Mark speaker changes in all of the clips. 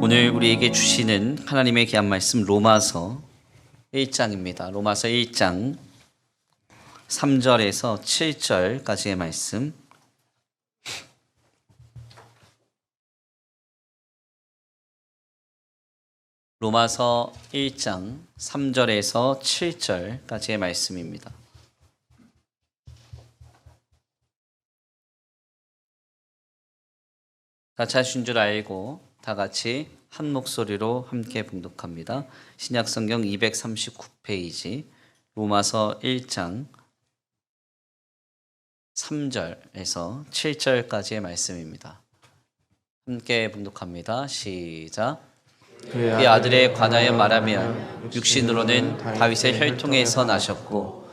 Speaker 1: 오늘 우리에게 주시는 하나님의 귀한 말씀 로마서 1장입니다. 로마서 1장 3절에서 7절까지의 말씀. 로마서 1장 3절에서 7절까지의 말씀입니다. 다 찾으신 줄 알고 다 같이 한 목소리로 함께 봉독합니다. 신약성경 239페이지 로마서 1장 3절에서 7절까지의 말씀입니다. 함께 봉독합니다. 시작. 그의 아들에 관하여 말하면 육신으로는 다윗의 혈통에서 나셨고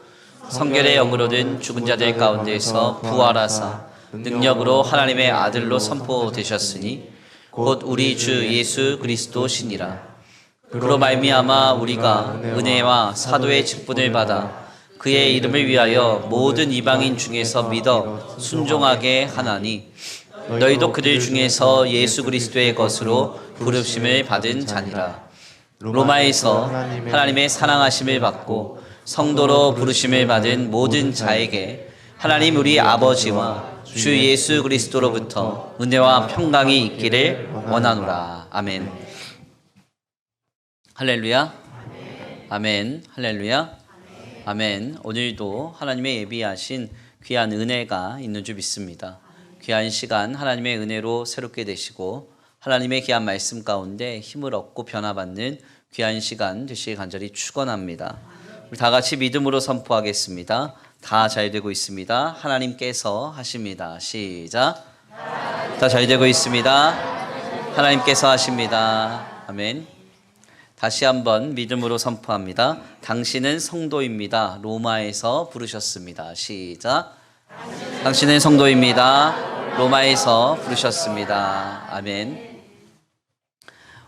Speaker 1: 성결의 영으로는 죽은 자들 가운데에서 부활하사 능력으로 하나님의 아들로 선포되셨으니 곧 우리 주 예수 그리스도시니라. 그로 말미암아 우리가 은혜와 사도의 직분을 받아 그의 이름을 위하여 모든 이방인 중에서 믿어 순종하게 하나니 너희도 그들 중에서 예수 그리스도의 것으로 부르심을 받은 자니라. 로마에서 하나님의 사랑하심을 받고 성도로 부르심을 받은 모든 자에게 하나님 우리 아버지와 주 예수 그리스도로부터 은혜와 평강이 있기를 원하노라. 아멘. 할렐루야. 아멘. 할렐루야. 아멘. 오늘도 하나님의 예비하신 귀한 은혜가 있는 줄 믿습니다. 귀한 시간 하나님의 은혜로 새롭게 되시고 하나님의 귀한 말씀 가운데 힘을 얻고 변화받는 귀한 시간 되시길 간절히 축원합니다. 우리 다 같이 믿음으로 선포하겠습니다. 다 잘 되고 있습니다. 하나님께서 하십니다. 시작. 다 잘 되고 있습니다. 하나님께서 하십니다. 아멘. 다시 한번 믿음으로 선포합니다. 당신은 성도입니다. 로마에서 부르셨습니다. 시작. 당신은 성도입니다. 로마에서 부르셨습니다. 아멘.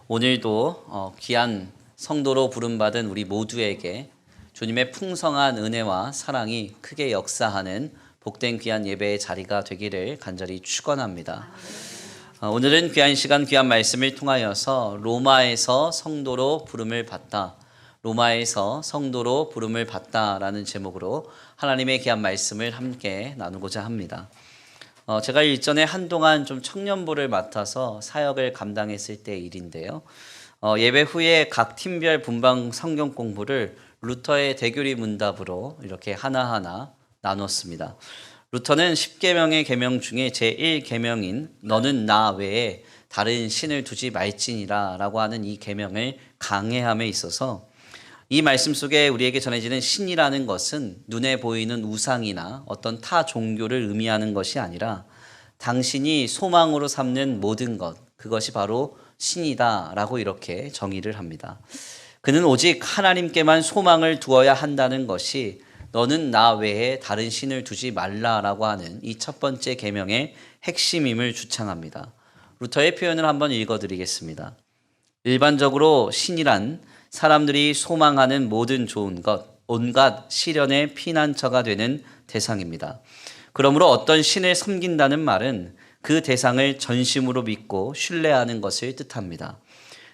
Speaker 1: 오늘도 귀한 성도로 부름받은 우리 모두에게 주님의 풍성한 은혜와 사랑이 크게 역사하는 복된 귀한 예배의 자리가 되기를 간절히 축원합니다. 오늘은 귀한 시간 귀한 말씀을 통하여서 로마에서 성도로 부름을 받다, 로마에서 성도로 부름을 받다라는 제목으로 하나님의 귀한 말씀을 함께 나누고자 합니다. 제가 일전에 한동안 좀 청년부를 맡아서 사역을 감당했을 때 일인데요. 예배 후에 각 팀별 분방 성경 공부를 루터의 대교리 문답으로 이렇게 하나하나 나눴습니다. 루터는 10계명의 계명 중에 제1계명인 너는 나 외에 다른 신을 두지 말지니라 라고 하는 이 계명을 강해함에 있어서 이 말씀 속에 우리에게 전해지는 신이라는 것은 눈에 보이는 우상이나 어떤 타 종교를 의미하는 것이 아니라 당신이 소망으로 삼는 모든 것, 그것이 바로 신이다 라고 이렇게 정의를 합니다. 그는 오직 하나님께만 소망을 두어야 한다는 것이 너는 나 외에 다른 신을 두지 말라라고 하는 이 첫 번째 계명의 핵심임을 주창합니다. 루터의 표현을 한번 읽어드리겠습니다. 일반적으로 신이란 사람들이 소망하는 모든 좋은 것, 온갖 시련의 피난처가 되는 대상입니다. 그러므로 어떤 신을 섬긴다는 말은 그 대상을 전심으로 믿고 신뢰하는 것을 뜻합니다.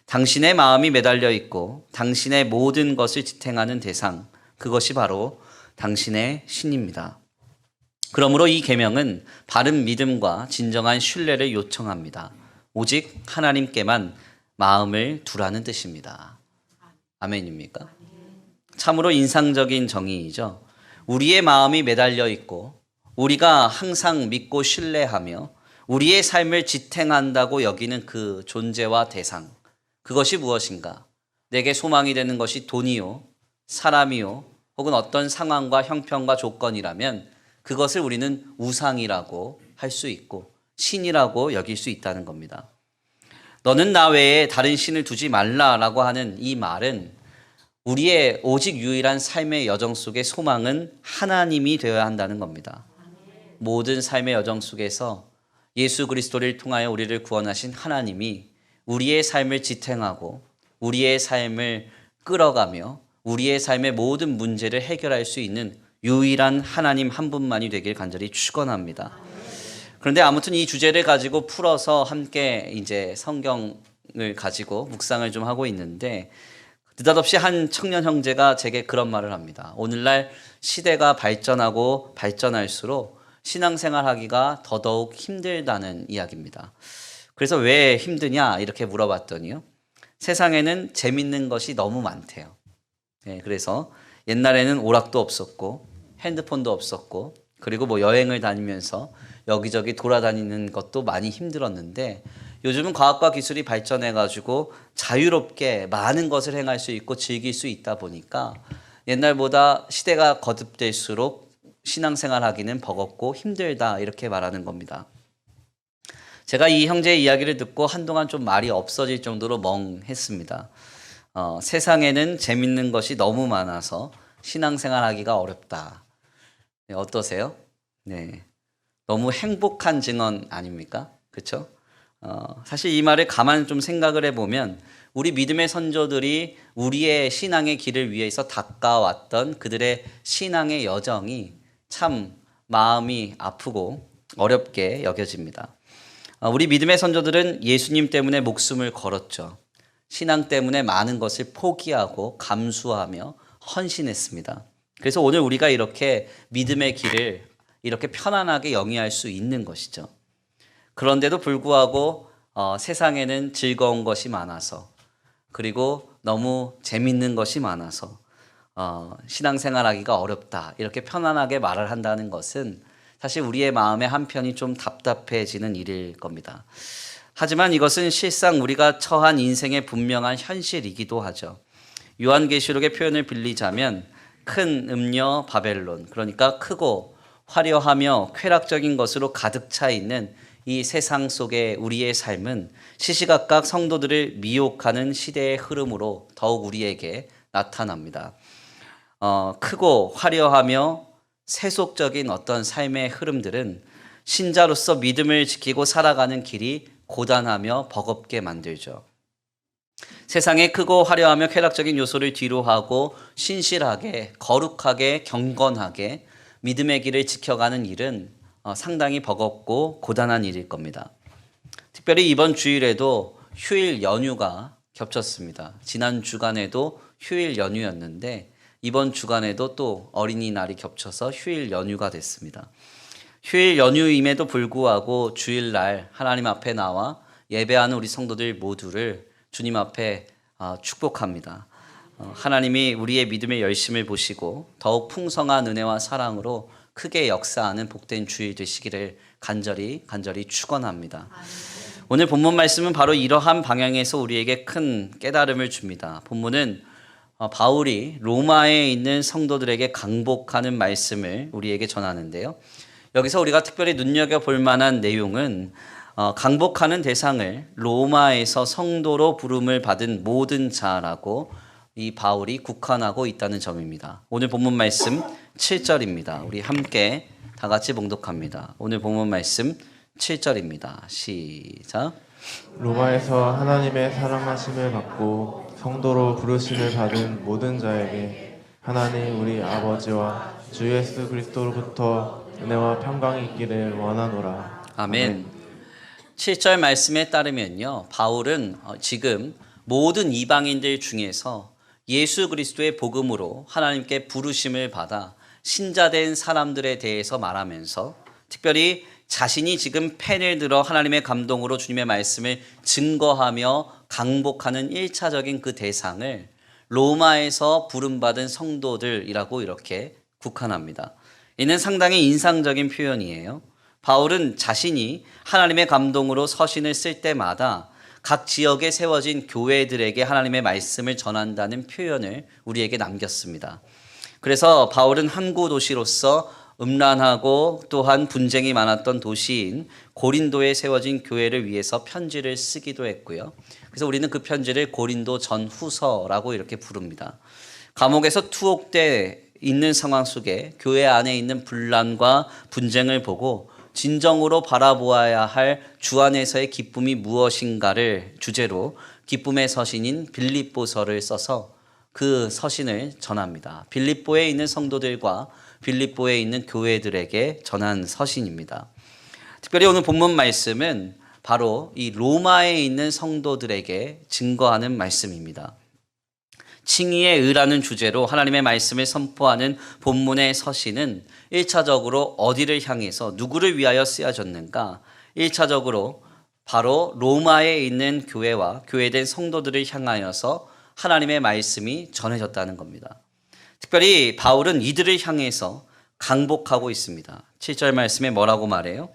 Speaker 1: 당신의 마음이 매달려 있고 당신의 모든 것을 지탱하는 대상, 그것이 바로 당신의 신입니다. 그러므로 이 계명은 바른 믿음과 진정한 신뢰를 요청합니다. 오직 하나님께만 마음을 두라는 뜻입니다. 아멘입니까? 참으로 인상적인 정의이죠. 우리의 마음이 매달려 있고 우리가 항상 믿고 신뢰하며 우리의 삶을 지탱한다고 여기는 그 존재와 대상, 그것이 무엇인가? 내게 소망이 되는 것이 돈이요, 사람이요, 혹은 어떤 상황과 형편과 조건이라면 그것을 우리는 우상이라고 할 수 있고 신이라고 여길 수 있다는 겁니다. 너는 나 외에 다른 신을 두지 말라라고 하는 이 말은 우리의 오직 유일한 삶의 여정 속의 소망은 하나님이 되어야 한다는 겁니다. 모든 삶의 여정 속에서 예수 그리스도를 통하여 우리를 구원하신 하나님이 우리의 삶을 지탱하고 우리의 삶을 끌어가며 우리의 삶의 모든 문제를 해결할 수 있는 유일한 하나님 한 분만이 되길 간절히 축원합니다. 그런데 아무튼 이 주제를 가지고 풀어서 함께 이제 성경 내용을 가지고 묵상을 좀 하고 있는데 느닷없이 한 청년 형제가 제게 그런 말을 합니다. 오늘날 시대가 발전하고 발전할수록 신앙생활하기가 더더욱 힘들다는 이야기입니다. 그래서 왜 힘드냐 이렇게 물어봤더니요. 세상에는 재밌는 것이 너무 많대요. 그래서 옛날에는 오락도 없었고 핸드폰도 없었고 그리고 뭐 여행을 다니면서 여기저기 돌아다니는 것도 많이 힘들었는데 요즘은 과학과 기술이 발전해가지고 자유롭게 많은 것을 행할 수 있고 즐길 수 있다 보니까 옛날보다 시대가 거듭될수록 신앙생활하기는 버겁고 힘들다 이렇게 말하는 겁니다. 제가 이 형제의 이야기를 듣고 한동안 좀 말이 없어질 정도로 멍했습니다. 세상에는 재밌는 것이 너무 많아서 신앙생활하기가 어렵다. 네, 어떠세요? 네, 너무 행복한 증언 아닙니까? 그렇죠? 사실 이 말을 가만 좀 생각을 해보면 우리 믿음의 선조들이 우리의 신앙의 길을 위해서 닦아왔던 그들의 신앙의 여정이 참 마음이 아프고 어렵게 여겨집니다. 우리 믿음의 선조들은 예수님 때문에 목숨을 걸었죠. 신앙 때문에 많은 것을 포기하고 감수하며 헌신했습니다. 그래서 오늘 우리가 이렇게 믿음의 길을 이렇게 편안하게 영위할 수 있는 것이죠. 그런데도 불구하고 세상에는 즐거운 것이 많아서 그리고 너무 재밌는 것이 많아서 신앙생활하기가 어렵다 이렇게 편안하게 말을 한다는 것은 사실 우리의 마음의 한편이 좀 답답해지는 일일 겁니다. 하지만 이것은 실상 우리가 처한 인생의 분명한 현실이기도 하죠. 요한계시록의 표현을 빌리자면 큰 음녀 바벨론, 그러니까 크고 화려하며 쾌락적인 것으로 가득 차 있는 이 세상 속의 우리의 삶은 시시각각 성도들을 미혹하는 시대의 흐름으로 더욱 우리에게 나타납니다. 크고 화려하며 세속적인 어떤 삶의 흐름들은 신자로서 믿음을 지키고 살아가는 길이 고단하며 버겁게 만들죠. 세상에 크고 화려하며 쾌락적인 요소를 뒤로하고 신실하게, 거룩하게, 경건하게 믿음의 길을 지켜가는 일은 상당히 버겁고 고단한 일일 겁니다. 특별히 이번 주일에도 휴일 연휴가 겹쳤습니다. 지난 주간에도 휴일 연휴였는데 이번 주간에도 또 어린이날이 겹쳐서 휴일 연휴가 됐습니다. 휴일 연휴임에도 불구하고 주일날 하나님 앞에 나와 예배하는 우리 성도들 모두를 주님 앞에 축복합니다. 하나님이 우리의 믿음의 열심을 보시고 더욱 풍성한 은혜와 사랑으로 크게 역사하는 복된 주일 되시기를 간절히 축원합니다. 오늘 본문 말씀은 바로 이러한 방향에서 우리에게 큰 깨달음을 줍니다. 본문은 바울이 로마에 있는 성도들에게 강복하는 말씀을 우리에게 전하는데요. 여기서 우리가 특별히 눈여겨볼 만한 내용은 강복하는 대상을 로마에서 성도로 부름을 받은 모든 자라고 이 바울이 국한하고 있다는 점입니다. 오늘 본문 말씀 7절입니다. 우리 함께 다 같이 봉독합니다. 오늘 본문 말씀 7절입니다. 시작.
Speaker 2: 로마에서 하나님의 사랑하심을 받고 성도로 부르심을 받은 모든 자에게 하나님 우리 아버지와 주 예수 그리스도로부터 은혜와 평강이 있기를 원하노라.
Speaker 1: 아멘. 7절 말씀에 따르면요, 바울은 지금 모든 이방인들 중에서 예수 그리스도의 복음으로 하나님께 부르심을 받아 신자된 사람들에 대해서 말하면서 특별히 자신이 지금 펜을 들어 하나님의 감동으로 주님의 말씀을 증거하며 강복하는 1차적인 그 대상을 로마에서 부름받은 성도들이라고 이렇게 국한합니다. 이는 상당히 인상적인 표현이에요. 바울은 자신이 하나님의 감동으로 서신을 쓸 때마다 각 지역에 세워진 교회들에게 하나님의 말씀을 전한다는 표현을 우리에게 남겼습니다. 그래서 바울은 항구 도시로서 음란하고 또한 분쟁이 많았던 도시인 고린도에 세워진 교회를 위해서 편지를 쓰기도 했고요. 그래서 우리는 그 편지를 고린도 전후서라고 이렇게 부릅니다. 감옥에서 투옥돼 있는 상황 속에 교회 안에 있는 분란과 분쟁을 보고 진정으로 바라보아야 할 주 안에서의 기쁨이 무엇인가를 주제로 기쁨의 서신인 빌립보서를 써서 그 서신을 전합니다. 빌립보에 있는 성도들과 빌립보에 있는 교회들에게 전한 서신입니다. 특별히 오늘 본문 말씀은 바로 이 로마에 있는 성도들에게 증거하는 말씀입니다. 칭의의 의라는 주제로 하나님의 말씀을 선포하는 본문의 서신은 1차적으로 어디를 향해서 누구를 위하여 쓰여졌는가? 1차적으로 바로 로마에 있는 교회와 교회된 성도들을 향하여서 하나님의 말씀이 전해졌다는 겁니다. 특별히 바울은 이들을 향해서 강복하고 있습니다. 7절 말씀에 뭐라고 말해요?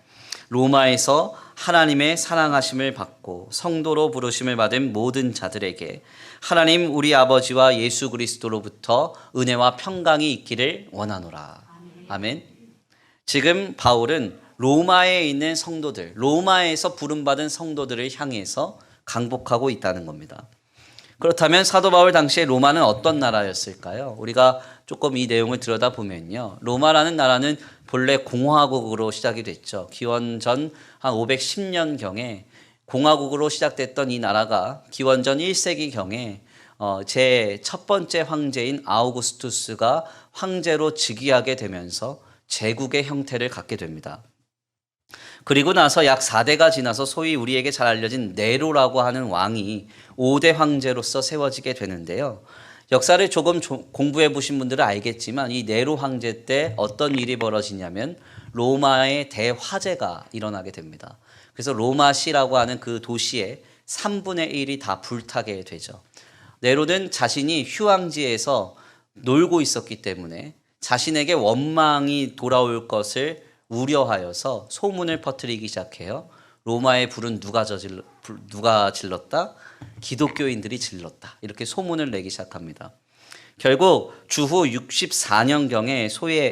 Speaker 1: 로마에서 하나님의 사랑하심을 받고 성도로 부르심을 받은 모든 자들에게 하나님 우리 아버지와 예수 그리스도로부터 은혜와 평강이 있기를 원하노라. 아멘. 지금 바울은 로마에 있는 성도들, 로마에서 부름받은 성도들을 향해서 강복하고 있다는 겁니다. 그렇다면 사도 바울 당시에 로마는 어떤 나라였을까요? 우리가 조금 이 내용을 들여다보면요. 로마라는 나라는 본래 공화국으로 시작이 됐죠. 기원전 한 510년경에 공화국으로 시작됐던 이 나라가 기원전 1세기경에 제 첫 번째 황제인 아우구스투스가 황제로 즉위하게 되면서 제국의 형태를 갖게 됩니다. 그리고 나서 약 4대가 지나서 소위 우리에게 잘 알려진 네로라고 하는 왕이 5대 황제로서 세워지게 되는데요. 역사를 조금 공부해 보신 분들은 알겠지만 이 네로 황제 때 어떤 일이 벌어지냐면 로마의 대화재가 일어나게 됩니다. 그래서 로마시라고 하는 그 도시의 3분의 1이 다 불타게 되죠. 네로는 자신이 휴양지에서 놀고 있었기 때문에 자신에게 원망이 돌아올 것을 우려하여서 소문을 퍼뜨리기 시작해요. 로마의 불은 누가 질렀다? 기독교인들이 질렀다. 이렇게 소문을 내기 시작합니다. 결국 주후 64년경에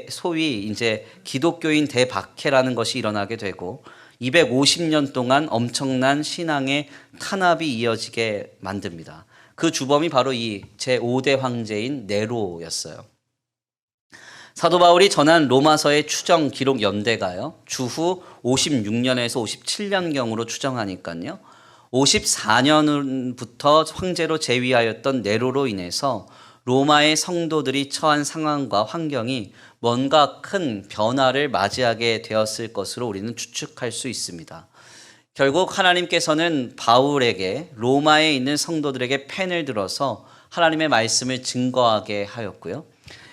Speaker 1: 소위 이제 기독교인 대박해라는 것이 일어나게 되고 250년 동안 엄청난 신앙의 탄압이 이어지게 만듭니다. 그 주범이 바로 이 제5대 황제인 네로였어요. 사도 바울이 전한 로마서의 추정 기록 연대가요. 주후 56년에서 57년경으로 추정하니까요. 54년부터 황제로 재위하였던 네로로 인해서 로마의 성도들이 처한 상황과 환경이 뭔가 큰 변화를 맞이하게 되었을 것으로 우리는 추측할 수 있습니다. 결국 하나님께서는 바울에게 로마에 있는 성도들에게 펜을 들어서 하나님의 말씀을 증거하게 하였고요.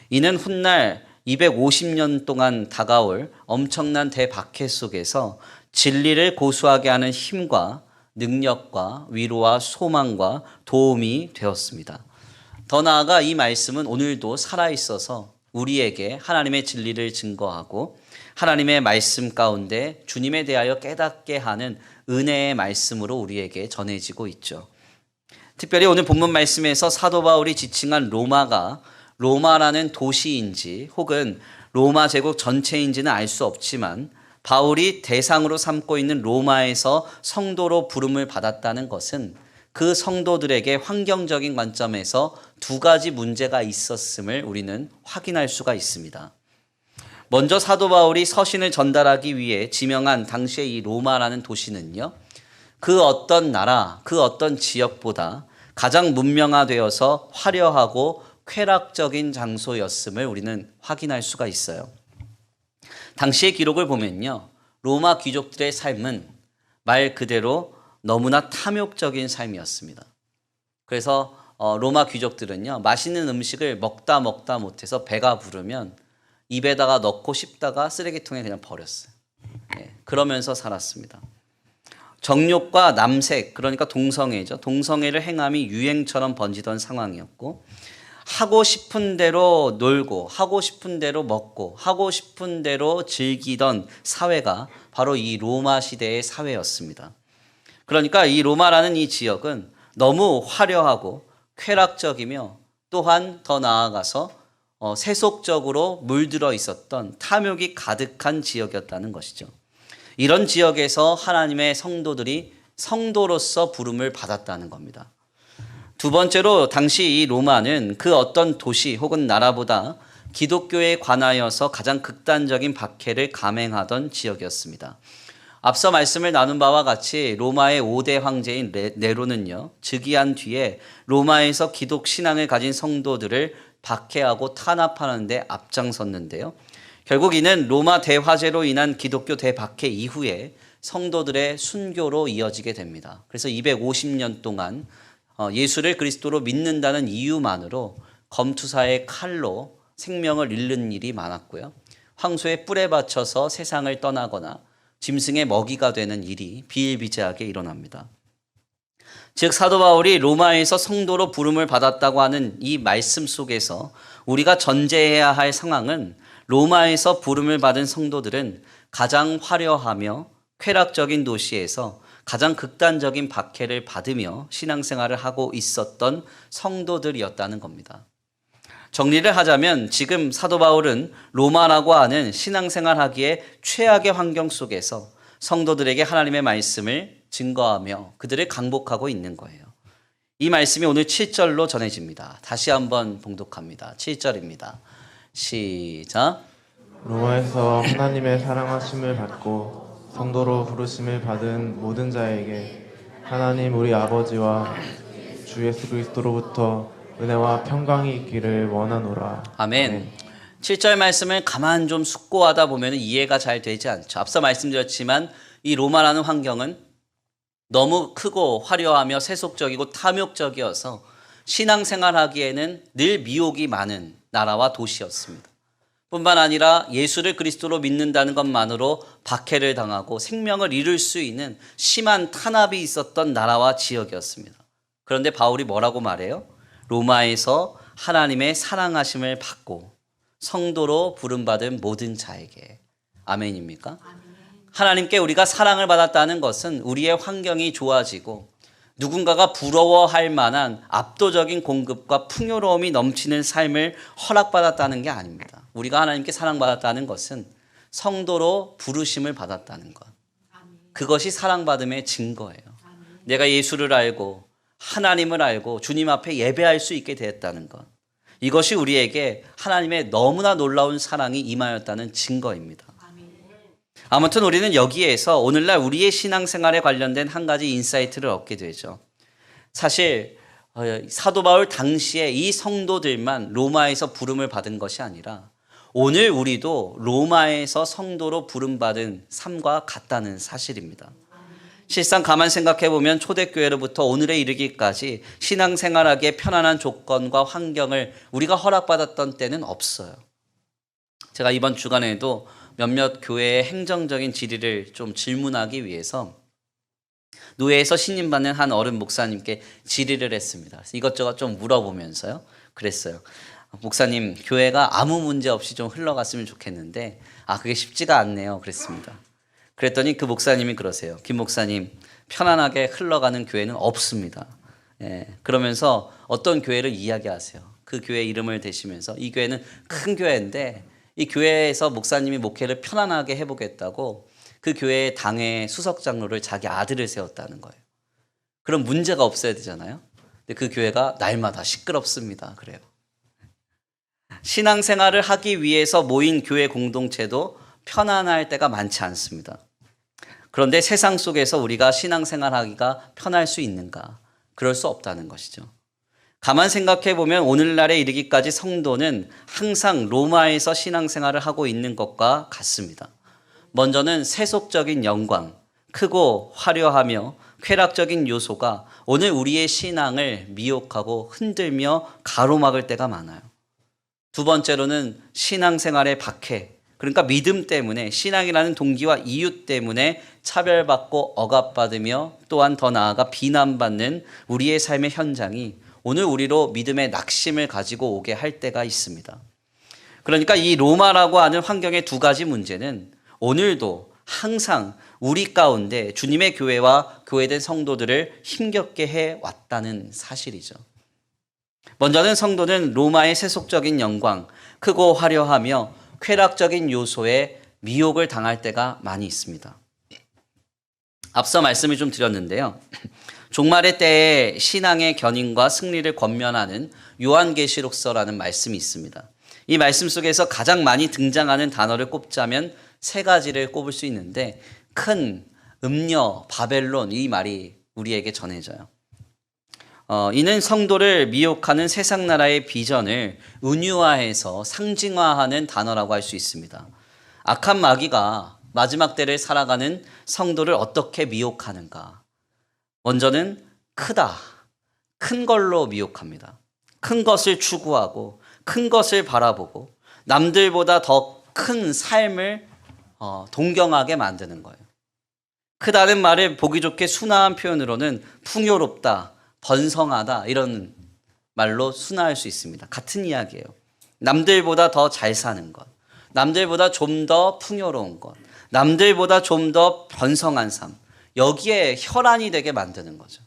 Speaker 1: 이는 훗날 250년 동안 다가올 엄청난 대박해 속에서 진리를 고수하게 하는 힘과 능력과 위로와 소망과 도움이 되었습니다. 더 나아가 이 말씀은 오늘도 살아있어서 우리에게 하나님의 진리를 증거하고 하나님의 말씀 가운데 주님에 대하여 깨닫게 하는 은혜의 말씀으로 우리에게 전해지고 있죠. 특별히 오늘 본문 말씀에서 사도 바울이 지칭한 로마가 로마라는 도시인지 혹은 로마 제국 전체인지는 알 수 없지만 바울이 대상으로 삼고 있는 로마에서 성도로 부름을 받았다는 것은 그 성도들에게 환경적인 관점에서 두 가지 문제가 있었음을 우리는 확인할 수가 있습니다. 먼저 사도 바울이 서신을 전달하기 위해 지명한 당시의 이 로마라는 도시는요, 그 어떤 나라, 그 어떤 지역보다 가장 문명화되어서 화려하고 쾌락적인 장소였음을 우리는 확인할 수가 있어요. 당시의 기록을 보면요, 로마 귀족들의 삶은 말 그대로 너무나 탐욕적인 삶이었습니다. 그래서 로마 귀족들은요, 맛있는 음식을 먹다 못해서 배가 부르면 입에다가 넣고 씹다가 쓰레기통에 그냥 버렸어요. 그러면서 살았습니다. 정욕과 남색, 그러니까 동성애죠. 동성애를 행함이 유행처럼 번지던 상황이었고, 하고 싶은 대로 놀고 하고 싶은 대로 먹고 하고 싶은 대로 즐기던 사회가 바로 이 로마 시대의 사회였습니다. 그러니까 이 로마라는 이 지역은 너무 화려하고 쾌락적이며 또한 더 나아가서 세속적으로 물들어 있었던 탐욕이 가득한 지역이었다는 것이죠. 이런 지역에서 하나님의 성도들이 성도로서 부름을 받았다는 겁니다. 두 번째로 당시 이 로마는 그 어떤 도시 혹은 나라보다 기독교에 관하여서 가장 극단적인 박해를 감행하던 지역이었습니다. 앞서 말씀을 나눈 바와 같이 로마의 5대 황제인 네로는요, 즉위한 뒤에 로마에서 기독 신앙을 가진 성도들을 박해하고 탄압하는 데 앞장섰는데요. 결국 이는 로마 대화재로 인한 기독교 대박해 이후에 성도들의 순교로 이어지게 됩니다. 그래서 250년 동안 예수를 그리스도로 믿는다는 이유만으로 검투사의 칼로 생명을 잃는 일이 많았고요. 황소의 뿔에 받쳐서 세상을 떠나거나 짐승의 먹이가 되는 일이 비일비재하게 일어납니다. 즉 사도 바울이 로마에서 성도로 부름을 받았다고 하는 이 말씀 속에서 우리가 전제해야 할 상황은 로마에서 부름을 받은 성도들은 가장 화려하며 쾌락적인 도시에서 가장 극단적인 박해를 받으며 신앙생활을 하고 있었던 성도들이었다는 겁니다. 정리를 하자면 지금 사도 바울은 로마라고 하는 신앙생활하기에 최악의 환경 속에서 성도들에게 하나님의 말씀을 증거하며 그들을 강복하고 있는 거예요. 이 말씀이 오늘 7절로 전해집니다. 다시 한번 봉독합니다. 7절입니다. 시작.
Speaker 2: 로마에서 하나님의 사랑하심을 받고 성도로 부르심을 받은 모든 자에게 하나님 우리 아버지와 주 예수 그리스도로부터 은혜와 평강이 있기를 원하노라.
Speaker 1: 아멘. 7절 말씀을 가만 좀 숙고하다 보면 이해가 잘 되지 않죠. 앞서 말씀드렸지만 이 로마라는 환경은 너무 크고 화려하며 세속적이고 탐욕적이어서 신앙생활하기에는 늘 미혹이 많은 나라와 도시였습니다. 뿐만 아니라 예수를 그리스도로 믿는다는 것만으로 박해를 당하고 생명을 잃을 수 있는 심한 탄압이 있었던 나라와 지역이었습니다. 그런데 바울이 뭐라고 말해요? 로마에서 하나님의 사랑하심을 받고 성도로 부름받은 모든 자에게. 아멘입니까? 하나님께 우리가 사랑을 받았다는 것은 우리의 환경이 좋아지고 누군가가 부러워할 만한 압도적인 공급과 풍요로움이 넘치는 삶을 허락받았다는 게 아닙니다. 우리가 하나님께 사랑받았다는 것은 성도로 부르심을 받았다는 것. 그것이 사랑받음의 증거예요. 내가 예수를 알고 하나님을 알고 주님 앞에 예배할 수 있게 되었다는 것. 이것이 우리에게 하나님의 너무나 놀라운 사랑이 임하였다는 증거입니다. 아무튼 우리는 여기에서 오늘날 우리의 신앙생활에 관련된 한 가지 인사이트를 얻게 되죠. 사실 사도 바울 당시에 이 성도들만 로마에서 부름을 받은 것이 아니라 오늘 우리도 로마에서 성도로 부름받은 삶과 같다는 사실입니다. 실상 가만 생각해 보면 초대교회로부터 오늘에 이르기까지 신앙생활하기에 편안한 조건과 환경을 우리가 허락받았던 때는 없어요. 제가 이번 주간에도 몇몇 교회의 행정적인 질의를 좀 질문하기 위해서 노예에서 신임받는 한 어른 목사님께 질의를 했습니다. 이것저것 좀 물어보면서요. 그랬어요. 목사님, 교회가 아무 문제 없이 좀 흘러갔으면 좋겠는데 그게 쉽지가 않네요. 그랬습니다. 그랬더니 그 목사님이 그러세요. 김 목사님, 편안하게 흘러가는 교회는 없습니다. 그러면서 어떤 교회를 이야기하세요. 그 교회 이름을 대시면서 이 교회는 큰 교회인데 이 교회에서 목사님이 목회를 편안하게 해보겠다고 그 교회의 당회 수석장로를 자기 아들을 세웠다는 거예요. 그럼 문제가 없어야 되잖아요. 근데 그 교회가 날마다 시끄럽습니다. 그래요. 신앙생활을 하기 위해서 모인 교회 공동체도 편안할 때가 많지 않습니다. 그런데 세상 속에서 우리가 신앙생활하기가 편할 수 있는가? 그럴 수 없다는 것이죠. 가만 생각해 보면 오늘날에 이르기까지 성도는 항상 로마에서 신앙생활을 하고 있는 것과 같습니다. 먼저는 세속적인 영광, 크고 화려하며 쾌락적인 요소가 오늘 우리의 신앙을 미혹하고 흔들며 가로막을 때가 많아요. 두 번째로는 신앙생활의 박해, 그러니까 믿음 때문에 신앙이라는 동기와 이유 때문에 차별받고 억압받으며 또한 더 나아가 비난받는 우리의 삶의 현장이 오늘 우리로 믿음의 낙심을 가지고 오게 할 때가 있습니다. 그러니까 이 로마라고 하는 환경의 두 가지 문제는 오늘도 항상 우리 가운데 주님의 교회와 교회된 성도들을 힘겹게 해왔다는 사실이죠. 먼저는 성도는 로마의 세속적인 영광, 크고 화려하며 쾌락적인 요소에 미혹을 당할 때가 많이 있습니다. 앞서 말씀을 좀 드렸는데요. 종말의 때에 신앙의 견인과 승리를 권면하는 요한계시록서라는 말씀이 있습니다. 이 말씀 속에서 가장 많이 등장하는 단어를 꼽자면 세 가지를 꼽을 수 있는데 큰, 음녀, 바벨론 이 말이 우리에게 전해져요. 이는 성도를 미혹하는 세상 나라의 비전을 은유화해서 상징화하는 단어라고 할 수 있습니다. 악한 마귀가 마지막 때를 살아가는 성도를 어떻게 미혹하는가? 먼저는 크다. 큰 걸로 미혹합니다. 큰 것을 추구하고 큰 것을 바라보고 남들보다 더 큰 삶을 동경하게 만드는 거예요. 크다는 말을 보기 좋게 순화한 표현으로는 풍요롭다, 번성하다 이런 말로 순화할 수 있습니다. 같은 이야기예요. 남들보다 더 잘 사는 것, 남들보다 좀 더 풍요로운 것, 남들보다 좀 더 번성한 삶, 여기에 혈안이 되게 만드는 거죠.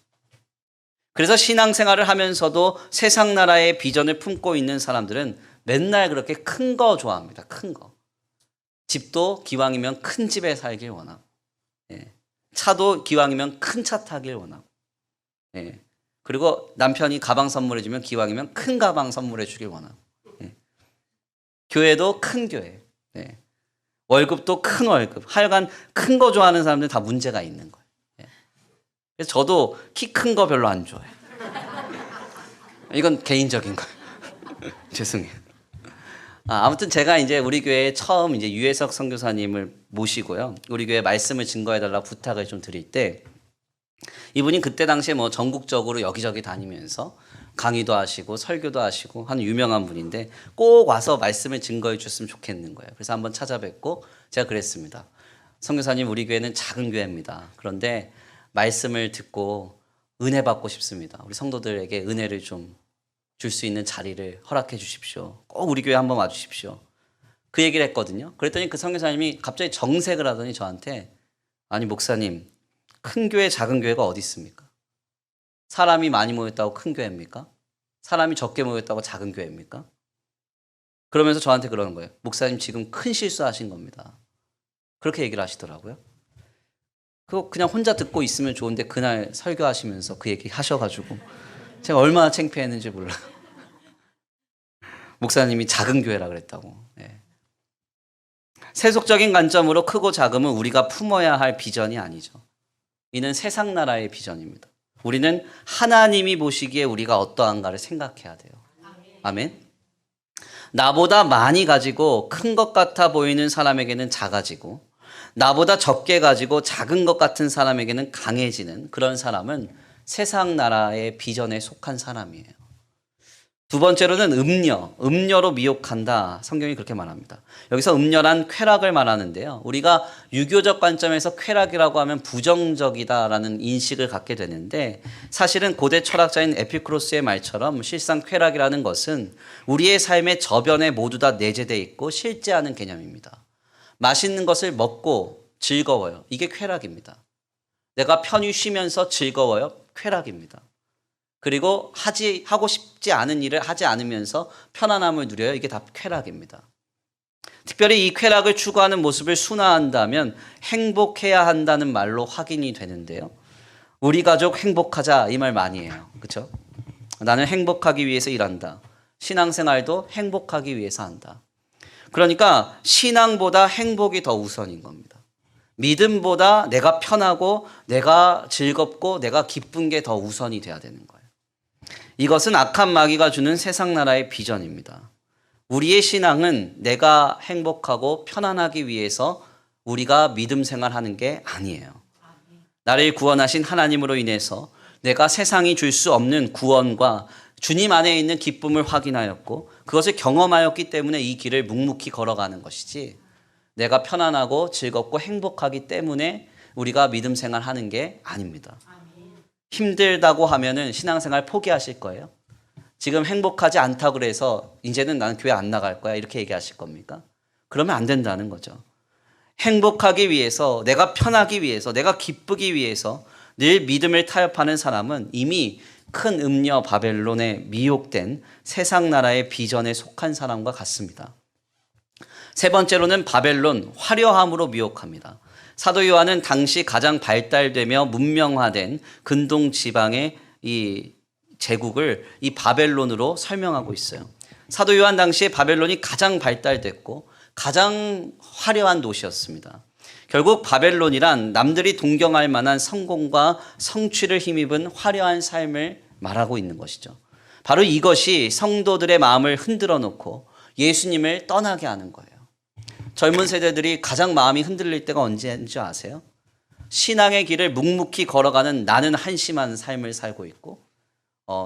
Speaker 1: 그래서 신앙생활을 하면서도 세상 나라의 비전을 품고 있는 사람들은 맨날 그렇게 큰 거 좋아합니다. 큰 거. 집도 기왕이면 큰 집에 살길 원하고, 차도 기왕이면 큰 차 타길 원하고, 그리고 남편이 가방 선물해주면 기왕이면 큰 가방 선물해주길 원하고, 교회도 큰 교회, 월급도 큰 월급, 하여간 큰 거 좋아하는 사람들은 다 문제가 있는 거예요. 그래서 저도 키 큰 거 별로 안 좋아해요. 이건 개인적인 거예요. 죄송해요. 아무튼 제가 이제 우리 교회에 처음 이제 유해석 선교사님을 모시고요. 우리 교회 말씀을 증거해달라고 부탁을 좀 드릴 때 이분이 그때 당시에 뭐 전국적으로 여기저기 다니면서 강의도 하시고 설교도 하시고 하는 유명한 분인데 꼭 와서 말씀을 증거해 주셨으면 좋겠는 거예요. 그래서 한번 찾아뵙고 제가 그랬습니다. 선교사님, 우리 교회는 작은 교회입니다. 그런데 말씀을 듣고 은혜 받고 싶습니다. 우리 성도들에게 은혜를 좀 줄 수 있는 자리를 허락해 주십시오. 꼭 우리 교회 한번 와주십시오. 그 얘기를 했거든요. 그랬더니 그 선교사님이 갑자기 정색을 하더니 저한테, 아니 목사님, 큰 교회 작은 교회가 어디 있습니까? 사람이 많이 모였다고 큰 교회입니까? 사람이 적게 모였다고 작은 교회입니까? 그러면서 저한테 그러는 거예요. 목사님 지금 큰 실수하신 겁니다. 그렇게 얘기를 하시더라고요. 그거 그냥 혼자 듣고 있으면 좋은데 그날 설교하시면서 그 얘기 하셔가지고 제가 얼마나 창피했는지 몰라요. 목사님이 작은 교회라 그랬다고. 세속적인 관점으로 크고 작음은 우리가 품어야 할 비전이 아니죠. 이는 세상 나라의 비전입니다. 우리는 하나님이 보시기에 우리가 어떠한가를 생각해야 돼요. 아멘. 나보다 많이 가지고 큰 것 같아 보이는 사람에게는 작아지고 나보다 적게 가지고 작은 것 같은 사람에게는 강해지는 그런 사람은 세상 나라의 비전에 속한 사람이에요. 두 번째로는 음료로 미혹한다. 성경이 그렇게 말합니다. 여기서 음료란 쾌락을 말하는데요. 우리가 유교적 관점에서 쾌락이라고 하면 부정적이다라는 인식을 갖게 되는데 사실은 고대 철학자인 에피쿠로스의 말처럼 실상 쾌락이라는 것은 우리의 삶의 저변에 모두 다 내재되어 있고 실제하는 개념입니다. 맛있는 것을 먹고 즐거워요. 이게 쾌락입니다. 내가 편히 쉬면서 즐거워요. 쾌락입니다. 그리고 하고 싶지 않은 일을 하지 않으면서 편안함을 누려요. 이게 다 쾌락입니다. 특별히 이 쾌락을 추구하는 모습을 순화한다면 행복해야 한다는 말로 확인이 되는데요. 우리 가족 행복하자 이 말 많이 해요. 그렇죠? 나는 행복하기 위해서 일한다. 신앙생활도 행복하기 위해서 한다. 그러니까 신앙보다 행복이 더 우선인 겁니다. 믿음보다 내가 편하고 내가 즐겁고 내가 기쁜 게 더 우선이 돼야 되는 거예요. 이것은 악한 마귀가 주는 세상 나라의 비전입니다. 우리의 신앙은 내가 행복하고 편안하기 위해서 우리가 믿음 생활하는 게 아니에요. 나를 구원하신 하나님으로 인해서 내가 세상이 줄 수 없는 구원과 주님 안에 있는 기쁨을 확인하였고 그것을 경험하였기 때문에 이 길을 묵묵히 걸어가는 것이지 내가 편안하고 즐겁고 행복하기 때문에 우리가 믿음 생활하는 게 아닙니다. 힘들다고 하면은 신앙생활 포기하실 거예요? 지금 행복하지 않다고 그래서 이제는 나는 교회 안 나갈 거야 이렇게 얘기하실 겁니까? 그러면 안 된다는 거죠. 행복하기 위해서, 내가 편하기 위해서, 내가 기쁘기 위해서 늘 믿음을 타협하는 사람은 이미 큰 음녀 바벨론에 미혹된 세상 나라의 비전에 속한 사람과 같습니다. 세 번째로는 바벨론, 화려함으로 미혹합니다. 사도 요한은 당시 가장 발달되며 문명화된 근동 지방의 이 제국을 이 바벨론으로 설명하고 있어요. 사도 요한 당시에 바벨론이 가장 발달됐고 가장 화려한 도시였습니다. 결국 바벨론이란 남들이 동경할 만한 성공과 성취를 힘입은 화려한 삶을 말하고 있는 것이죠. 바로 이것이 성도들의 마음을 흔들어 놓고 예수님을 떠나게 하는 거예요. 젊은 세대들이 가장 마음이 흔들릴 때가 언제인지 아세요? 신앙의 길을 묵묵히 걸어가는 나는 한심한 삶을 살고 있고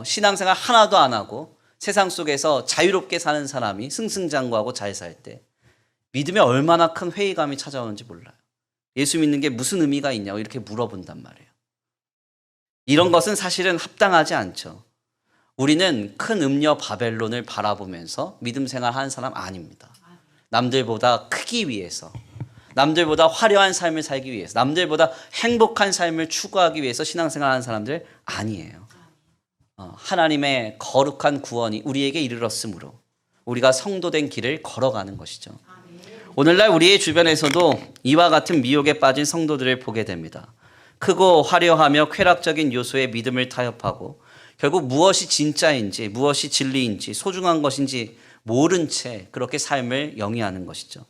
Speaker 1: 신앙생활 하나도 안 하고 세상 속에서 자유롭게 사는 사람이 승승장구하고 잘 살 때 믿음에 얼마나 큰 회의감이 찾아오는지 몰라요. 예수 믿는 게 무슨 의미가 있냐고 이렇게 물어본단 말이에요. 이런 것은 사실은 합당하지 않죠. 우리는 큰 음녀 바벨론을 바라보면서 믿음 생활하는 사람 아닙니다. 남들보다 크기 위해서, 남들보다 화려한 삶을 살기 위해서, 남들보다 행복한 삶을 추구하기 위해서 신앙생활하는 사람들 아니에요. 하나님의 거룩한 구원이 우리에게 이르렀으므로 우리가 성도된 길을 걸어가는 것이죠. 오늘날 우리의 주변에서도 이와 같은 미혹에 빠진 성도들을 보게 됩니다. 크고 화려하며 쾌락적인 요소에 믿음을 타협하고 결국 무엇이 진짜인지 무엇이 진리인지 소중한 것인지 모른 채 그렇게 삶을 영위하는 것이죠.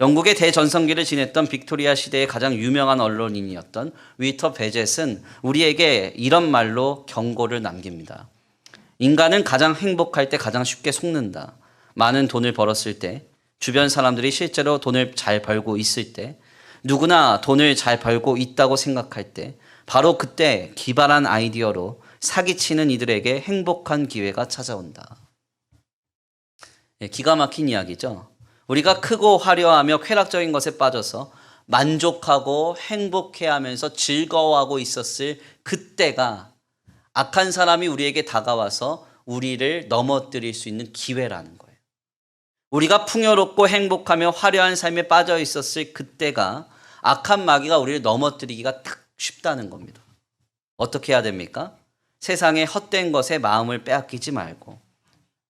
Speaker 1: 영국의 대전성기를 지냈던 빅토리아 시대의 가장 유명한 언론인이었던 위터 베젯은 우리에게 이런 말로 경고를 남깁니다. 인간은 가장 행복할 때 가장 쉽게 속는다. 많은 돈을 벌었을 때, 주변 사람들이 실제로 돈을 잘 벌고 있을 때, 누구나 돈을 잘 벌고 있다고 생각할 때, 바로 그때 기발한 아이디어로 사기치는 이들에게 행복한 기회가 찾아온다. 기가 막힌 이야기죠. 우리가 크고 화려하며 쾌락적인 것에 빠져서 만족하고 행복해하면서 즐거워하고 있었을 그때가 악한 사람이 우리에게 다가와서 우리를 넘어뜨릴 수 있는 기회라는 거예요. 우리가 풍요롭고 행복하며 화려한 삶에 빠져 있었을 그때가 악한 마귀가 우리를 넘어뜨리기가 딱 쉽다는 겁니다. 어떻게 해야 됩니까? 세상의 헛된 것에 마음을 빼앗기지 말고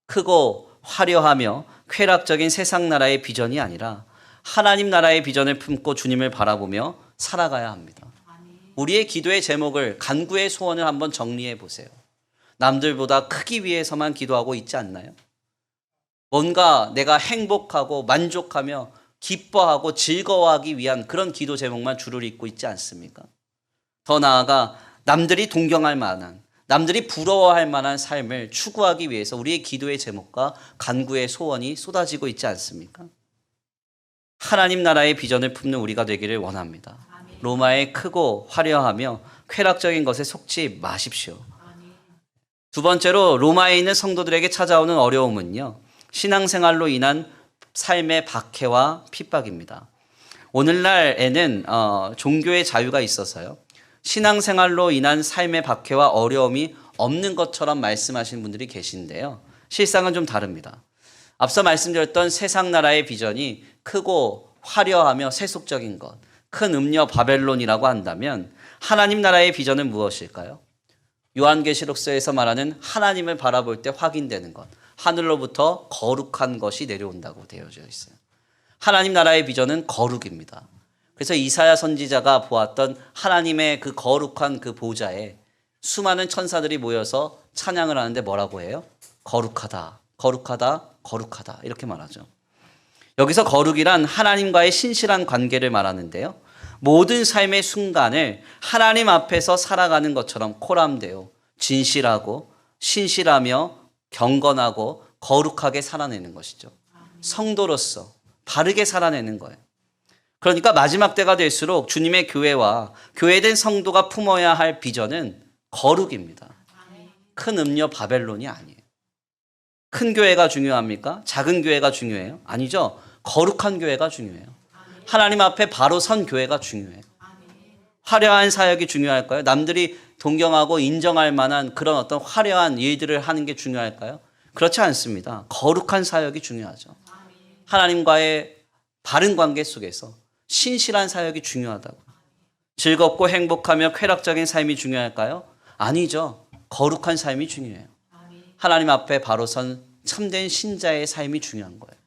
Speaker 1: 크고 화려하며 쾌락적인 세상 나라의 비전이 아니라 하나님 나라의 비전을 품고 주님을 바라보며 살아가야 합니다. 우리의 기도의 제목을 간구의 소원을 한번 정리해 보세요. 남들보다 크기 위해서만 기도하고 있지 않나요? 뭔가 내가 행복하고 만족하며 기뻐하고 즐거워하기 위한 그런 기도 제목만 줄을 잇고 있지 않습니까? 더 나아가 남들이 동경할 만한, 남들이 부러워할 만한 삶을 추구하기 위해서 우리의 기도의 제목과 간구의 소원이 쏟아지고 있지 않습니까? 하나님 나라의 비전을 품는 우리가 되기를 원합니다. 로마의 크고 화려하며 쾌락적인 것에 속지 마십시오. 두 번째로 로마에 있는 성도들에게 찾아오는 어려움은요, 신앙생활로 인한 삶의 박해와 핍박입니다. 오늘날에는 종교의 자유가 있어서요, 신앙생활로 인한 삶의 박해와 어려움이 없는 것처럼 말씀하시는 분들이 계신데요. 실상은 좀 다릅니다. 앞서 말씀드렸던 세상 나라의 비전이 크고 화려하며 세속적인 것, 큰 음녀 바벨론이라고 한다면 하나님 나라의 비전은 무엇일까요? 요한계시록서에서 말하는 하나님을 바라볼 때 확인되는 것, 하늘로부터 거룩한 것이 내려온다고 되어져 있어요. 하나님 나라의 비전은 거룩입니다. 그래서 이사야 선지자가 보았던 하나님의 그 거룩한 그 보좌에 수많은 천사들이 모여서 찬양을 하는데 뭐라고 해요? 거룩하다, 거룩하다, 거룩하다 이렇게 말하죠. 여기서 거룩이란 하나님과의 신실한 관계를 말하는데요. 모든 삶의 순간을 하나님 앞에서 살아가는 것처럼 코람되어 진실하고 신실하며 경건하고 거룩하게 살아내는 것이죠. 성도로서 바르게 살아내는 거예요. 그러니까 마지막 때가 될수록 주님의 교회와 교회된 성도가 품어야 할 비전은 거룩입니다. 큰 음녀 바벨론이 아니에요. 큰 교회가 중요합니까? 작은 교회가 중요해요? 아니죠. 거룩한 교회가 중요해요. 하나님 앞에 바로 선 교회가 중요해요. 화려한 사역이 중요할까요? 남들이 동경하고 인정할 만한 그런 어떤 화려한 일들을 하는 게 중요할까요? 그렇지 않습니다. 거룩한 사역이 중요하죠. 하나님과의 바른 관계 속에서 신실한 사역이 중요하다고. 즐겁고 행복하며 쾌락적인 삶이 중요할까요? 아니죠. 거룩한 삶이 중요해요. 하나님 앞에 바로 선 참된 신자의 삶이 중요한 거예요.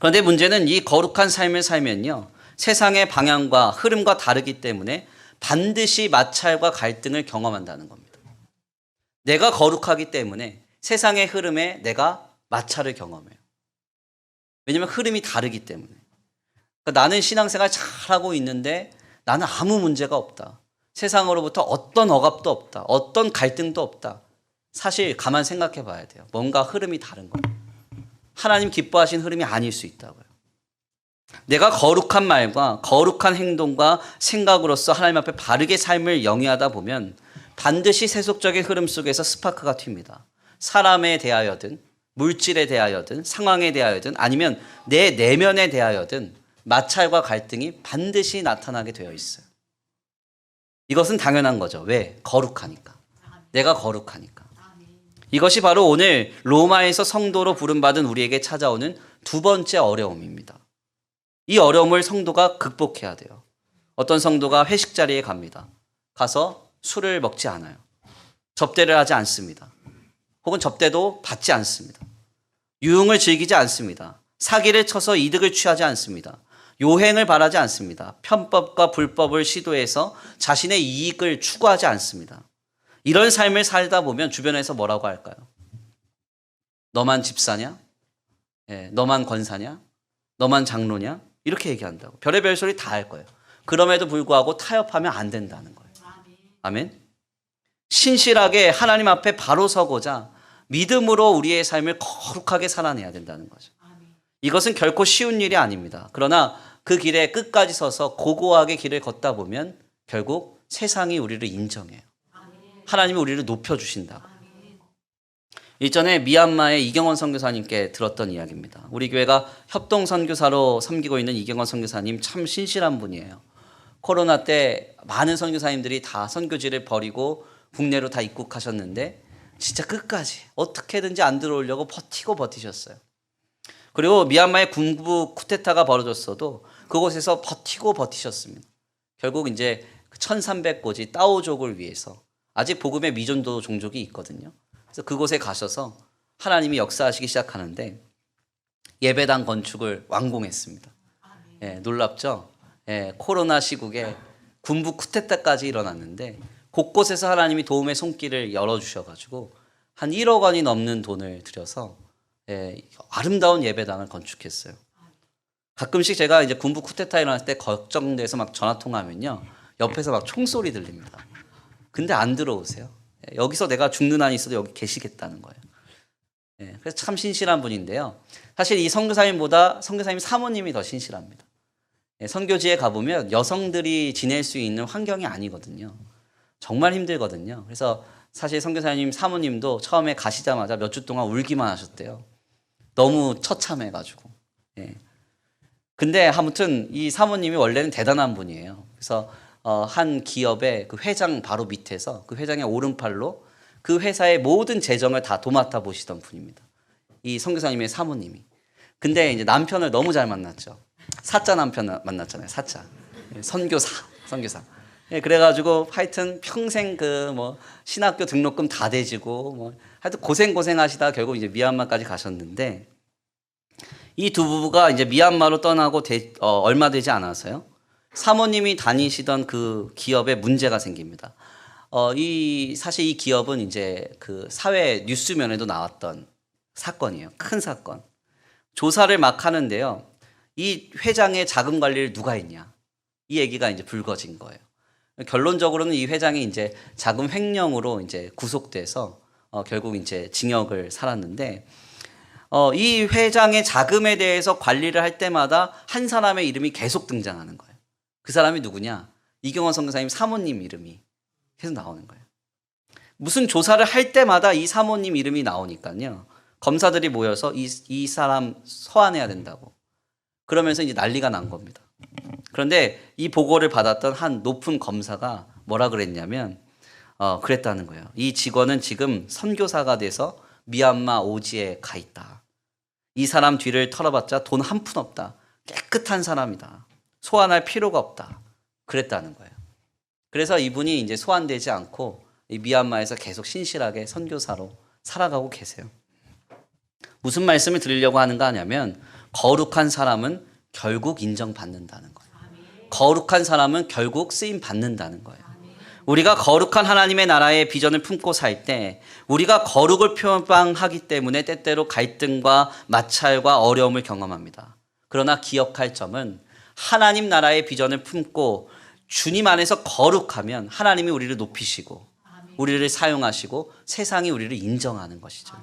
Speaker 1: 그런데 문제는 이 거룩한 삶을 살면요, 세상의 방향과 흐름과 다르기 때문에 반드시 마찰과 갈등을 경험한다는 겁니다. 내가 거룩하기 때문에 세상의 흐름에 내가 마찰을 경험해요. 왜냐하면 흐름이 다르기 때문에. 그러니까 나는 신앙생활 잘하고 있는데 나는 아무 문제가 없다. 세상으로부터 어떤 억압도 없다. 어떤 갈등도 없다. 사실 가만 생각해 봐야 돼요. 뭔가 흐름이 다른 거예요. 하나님 기뻐하신 흐름이 아닐 수 있다고요. 내가 거룩한 말과 거룩한 행동과 생각으로서 하나님 앞에 바르게 삶을 영위하다 보면 반드시 세속적인 흐름 속에서 스파크가 튑니다. 사람에 대하여든 물질에 대하여든 상황에 대하여든 아니면 내 내면에 대하여든 마찰과 갈등이 반드시 나타나게 되어 있어요. 이것은 당연한 거죠. 왜? 거룩하니까. 내가 거룩하니까. 이것이 바로 오늘 로마에서 성도로 부름받은 우리에게 찾아오는 두 번째 어려움입니다. 이 어려움을 성도가 극복해야 돼요. 어떤 성도가 회식 자리에 갑니다. 가서 술을 먹지 않아요. 접대를 하지 않습니다. 혹은 접대도 받지 않습니다. 유흥을 즐기지 않습니다. 사기를 쳐서 이득을 취하지 않습니다. 요행을 바라지 않습니다. 편법과 불법을 시도해서 자신의 이익을 추구하지 않습니다. 이런 삶을 살다 보면 주변에서 뭐라고 할까요? 너만 집사냐? 너만 권사냐? 너만 장로냐? 이렇게 얘기한다고. 별의별 소리 다 할 거예요. 그럼에도 불구하고 타협하면 안 된다는 거예요. 아멘. 신실하게 하나님 앞에 바로 서고자 믿음으로 우리의 삶을 거룩하게 살아내야 된다는 거죠. 이것은 결코 쉬운 일이 아닙니다. 그러나 그 길에 끝까지 서서 고고하게 길을 걷다 보면 결국 세상이 우리를 인정해요. 하나님이 우리를 높여주신다고. 일전에 미얀마의 이경원 선교사님께 들었던 이야기입니다. 우리 교회가 협동 선교사로 섬기고 있는 이경원 선교사님 참 신실한 분이에요. 코로나 때 많은 선교사님들이 다 선교지를 버리고 국내로 다 입국하셨는데 진짜 끝까지 어떻게든지 안 들어오려고 버티셨어요. 그리고 미얀마의 군부 쿠데타가 벌어졌어도 그곳에서 버티셨습니다. 결국 이제 1300고지 따오족을 위해서 아직 복음의 미전도 종족이 있거든요. 그래서 그곳에 가셔서 하나님이 역사하시기 시작하는데 예배당 건축을 완공했습니다. 놀랍죠? 코로나 시국에 군부 쿠데타까지 일어났는데 곳곳에서 하나님이 도움의 손길을 열어주셔가지고 한 1억 원이 넘는 돈을 들여서 아름다운 예배당을 건축했어요. 가끔씩 제가 이제 군부 쿠데타 일어났을 때 걱정돼서 막 전화 통화하면요 옆에서 막 총소리 들립니다. 근데 안 들어오세요. 여기서 내가 죽는 한이 있어도 여기 계시겠다는 거예요. 그래서 참 신실한 분인데요. 사실 이 선교사님보다 선교사님 사모님이 더 신실합니다. 선교지에 가보면 여성들이 지낼 수 있는 환경이 아니거든요. 정말 힘들거든요. 그래서 사실 선교사님 사모님도 처음에 가시자마자 몇 주 동안 울기만 하셨대요. 너무 처참해가지고. 근데 아무튼 이 사모님이 원래는 대단한 분이에요. 그래서 한 기업의 그 회장 바로 밑에서 그 회장의 오른팔로 그 회사의 모든 재정을 다 도맡아 보시던 분입니다. 이 선교사님의 사모님이. 근데 이제 남편을 너무 잘 만났죠. 사자 남편 만났잖아요. 사자. 선교사. 그래가지고 하여튼 평생 그 뭐 신학교 등록금 다 대지고 뭐 하여튼 고생하시다 결국 이제 미얀마까지 가셨는데 이 두 부부가 이제 미얀마로 떠나고 얼마 되지 않아서요. 사모님이 다니시던 그 기업에 문제가 생깁니다. 사실 이 기업은 이제 그 사회 뉴스면에도 나왔던 사건이에요. 큰 사건. 조사를 막 하는데요. 이 회장의 자금 관리를 누가 했냐. 이 얘기가 이제 불거진 거예요. 결론적으로는 이 회장이 이제 자금 횡령으로 이제 구속돼서 결국 이제 징역을 살았는데 이 회장의 자금에 대해서 관리를 할 때마다 한 사람의 이름이 계속 등장하는 거예요. 그 사람이 누구냐? 이경원 선교사님 사모님 이름이 계속 나오는 거예요. 무슨 조사를 할 때마다 이 사모님 이름이 나오니까요. 검사들이 모여서 이 사람 소환해야 된다고. 그러면서 이제 난리가 난 겁니다. 그런데 이 보고를 받았던 한 높은 검사가 뭐라 그랬냐면 그랬다는 거예요. 이 직원은 지금 선교사가 돼서 미얀마 오지에 가 있다. 이 사람 뒤를 털어봤자 돈 한 푼 없다. 깨끗한 사람이다. 소환할 필요가 없다. 그랬다는 거예요. 그래서 이분이 이제 소환되지 않고 이 미얀마에서 계속 신실하게 선교사로 살아가고 계세요. 무슨 말씀을 드리려고 하는가 하냐면 거룩한 사람은 결국 인정받는다는 거예요. 거룩한 사람은 결국 쓰임 받는다는 거예요. 우리가 거룩한 하나님의 나라의 비전을 품고 살 때 우리가 거룩을 표방하기 때문에 때때로 갈등과 마찰과 어려움을 경험합니다. 그러나 기억할 점은 하나님 나라의 비전을 품고 주님 안에서 거룩하면 하나님이 우리를 높이시고 우리를 사용하시고 세상이 우리를 인정하는 것이죠.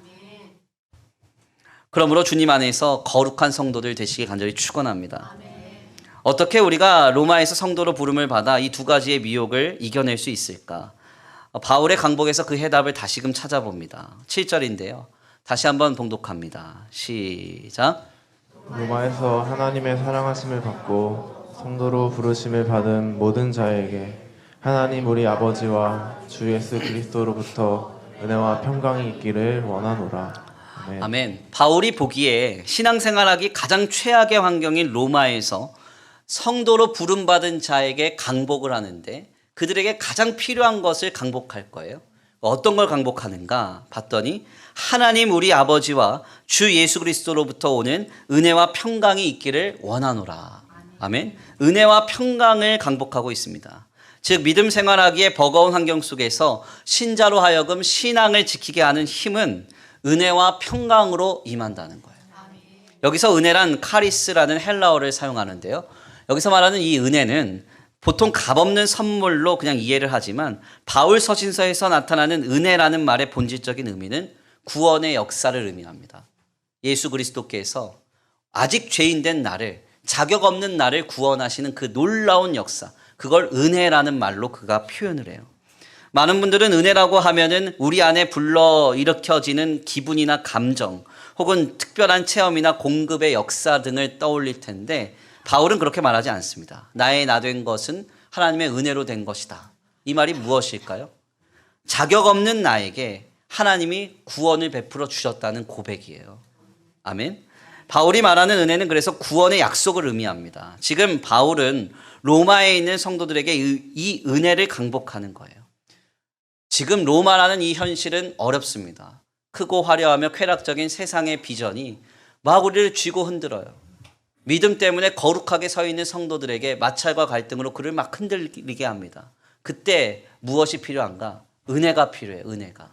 Speaker 1: 그러므로 주님 안에서 거룩한 성도들 되시길 간절히 축원합니다. 어떻게 우리가 로마에서 성도로 부름을 받아 이 두 가지의 미혹을 이겨낼 수 있을까? 바울의 강복에서 그 해답을 다시금 찾아봅니다. 7절인데요. 다시 한번 봉독합니다. 시작.
Speaker 2: 로마에서 하나님의 사랑하심을 받고 성도로 부르심을 받은 모든 자에게 하나님 우리 아버지와 주 예수 그리스도로부터 은혜와 평강이 있기를 원하노라. 아멘.
Speaker 1: 아멘. 바울이 보기에 신앙생활하기 가장 최악의 환경인 로마에서 성도로 부름받은 자에게 강복을 하는데 그들에게 가장 필요한 것을 강복할 거예요. 어떤 걸 강복하는가 봤더니 하나님 우리 아버지와 주 예수 그리스도로부터 오는 은혜와 평강이 있기를 원하노라. 아멘. 은혜와 평강을 강복하고 있습니다. 즉 믿음 생활하기에 버거운 환경 속에서 신자로 하여금 신앙을 지키게 하는 힘은 은혜와 평강으로 임한다는 거예요. 여기서 은혜란 카리스라는 헬라어를 사용하는데요. 여기서 말하는 이 은혜는 보통 값없는 선물로 그냥 이해를 하지만 바울 서신서에서 나타나는 은혜라는 말의 본질적인 의미는 구원의 역사를 의미합니다. 예수 그리스도께서 아직 죄인된 나를, 자격 없는 나를 구원하시는 그 놀라운 역사, 그걸 은혜라는 말로 그가 표현을 해요. 많은 분들은 은혜라고 하면은 우리 안에 불러 일으켜지는 기분이나 감정 혹은 특별한 체험이나 공급의 역사 등을 떠올릴 텐데 바울은 그렇게 말하지 않습니다. 나의 나 된 것은 하나님의 은혜로 된 것이다. 이 말이 무엇일까요? 자격 없는 나에게 하나님이 구원을 베풀어 주셨다는 고백이에요. 아멘. 바울이 말하는 은혜는 그래서 구원의 약속을 의미합니다. 지금 바울은 로마에 있는 성도들에게 이 은혜를 강복하는 거예요. 지금 로마라는 이 현실은 어렵습니다. 크고 화려하며 쾌락적인 세상의 비전이 막 우리를 쥐고 흔들어요. 믿음 때문에 거룩하게 서 있는 성도들에게 마찰과 갈등으로 그를 막 흔들리게 합니다. 그때 무엇이 필요한가? 은혜가 필요해요. 은혜가.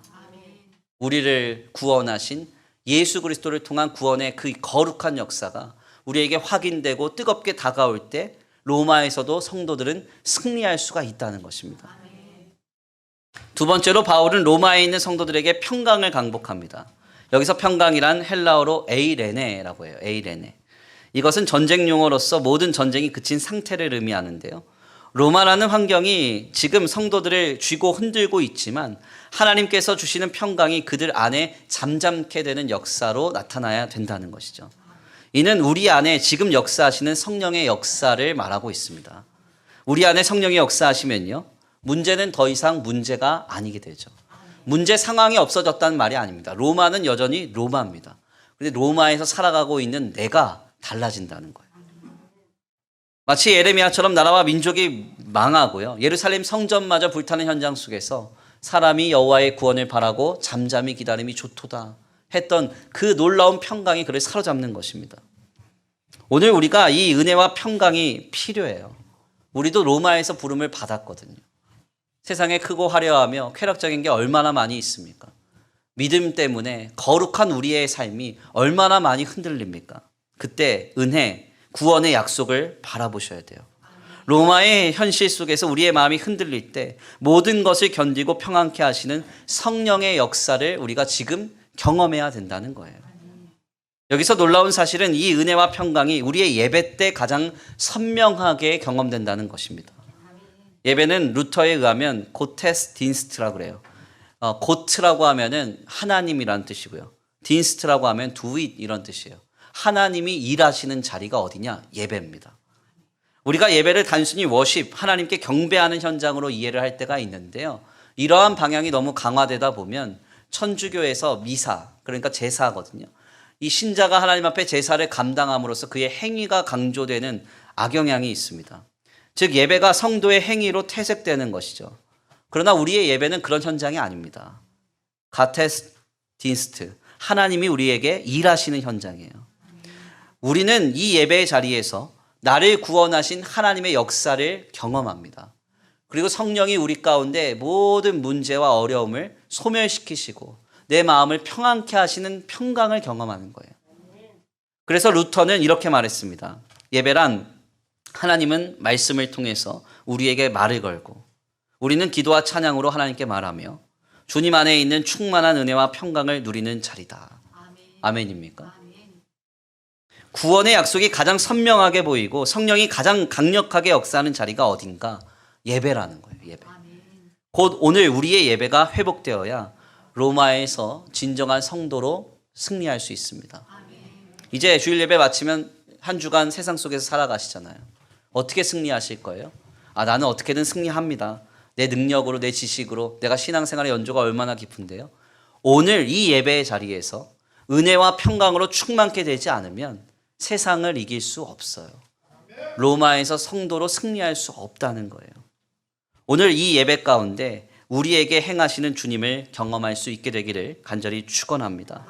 Speaker 1: 우리를 구원하신 예수 그리스도를 통한 구원의 그 거룩한 역사가 우리에게 확인되고 뜨겁게 다가올 때 로마에서도 성도들은 승리할 수가 있다는 것입니다. 두 번째로 바울은 로마에 있는 성도들에게 평강을 강복합니다. 여기서 평강이란 헬라어로 에이레네라고 해요. 에이레네. 이것은 전쟁 용어로서 모든 전쟁이 그친 상태를 의미하는데요. 로마라는 환경이 지금 성도들을 쥐고 흔들고 있지만 하나님께서 주시는 평강이 그들 안에 잠잠케 되는 역사로 나타나야 된다는 것이죠. 이는 우리 안에 지금 역사하시는 성령의 역사를 말하고 있습니다. 우리 안에 성령이 역사하시면요. 문제는 더 이상 문제가 아니게 되죠. 문제 상황이 없어졌다는 말이 아닙니다. 로마는 여전히 로마입니다. 그런데 로마에서 살아가고 있는 내가 달라진다는 거예요. 마치 예레미야처럼 나라와 민족이 망하고요. 예루살렘 성전마저 불타는 현장 속에서 사람이 여호와의 구원을 바라고 잠잠히 기다림이 좋도다 했던 그 놀라운 평강이 그를 사로잡는 것입니다. 오늘 우리가 이 은혜와 평강이 필요해요. 우리도 로마에서 부름을 받았거든요. 세상에 크고 화려하며 쾌락적인 게 얼마나 많이 있습니까? 믿음 때문에 거룩한 우리의 삶이 얼마나 많이 흔들립니까? 그때 은혜, 구원의 약속을 바라보셔야 돼요. 로마의 현실 속에서 우리의 마음이 흔들릴 때 모든 것을 견디고 평안케 하시는 성령의 역사를 우리가 지금 경험해야 된다는 거예요. 여기서 놀라운 사실은 이 은혜와 평강이 우리의 예배 때 가장 선명하게 경험된다는 것입니다. 예배는 루터에 의하면 고테스 딘스트라고 그래요. 고트라고 하면은 하나님이라는 뜻이고요. 딘스트라고 하면 do it 이런 뜻이에요. 하나님이 일하시는 자리가 어디냐? 예배입니다. 우리가 예배를 단순히 워십, 하나님께 경배하는 현장으로 이해를 할 때가 있는데요. 이러한 방향이 너무 강화되다 보면 천주교에서 미사, 그러니까 제사거든요. 이 신자가 하나님 앞에 제사를 감당함으로써 그의 행위가 강조되는 악영향이 있습니다. 즉 예배가 성도의 행위로 퇴색되는 것이죠. 그러나 우리의 예배는 그런 현장이 아닙니다. 가테스 딘스트, 하나님이 우리에게 일하시는 현장이에요. 우리는 이 예배의 자리에서 나를 구원하신 하나님의 역사를 경험합니다. 그리고 성령이 우리 가운데 모든 문제와 어려움을 소멸시키시고 내 마음을 평안케 하시는 평강을 경험하는 거예요. 그래서 루터는 이렇게 말했습니다. 예배란 하나님은 말씀을 통해서 우리에게 말을 걸고 우리는 기도와 찬양으로 하나님께 말하며 주님 안에 있는 충만한 은혜와 평강을 누리는 자리다. 아멘입니까? 구원의 약속이 가장 선명하게 보이고 성령이 가장 강력하게 역사하는 자리가 어딘가? 예배라는 거예요. 예배. 곧 오늘 우리의 예배가 회복되어야 로마에서 진정한 성도로 승리할 수 있습니다. 이제 주일 예배 마치면 한 주간 세상 속에서 살아가시잖아요. 어떻게 승리하실 거예요? 나는 어떻게든 승리합니다. 내 능력으로, 내 지식으로, 내가 신앙생활의 연조가 얼마나 깊은데요. 오늘 이 예배의 자리에서 은혜와 평강으로 충만케 되지 않으면 세상을 이길 수 없어요. 로마에서 성도로 승리할 수 없다는 거예요. 오늘 이 예배 가운데 우리에게 행하시는 주님을 경험할 수 있게 되기를 간절히 축원합니다.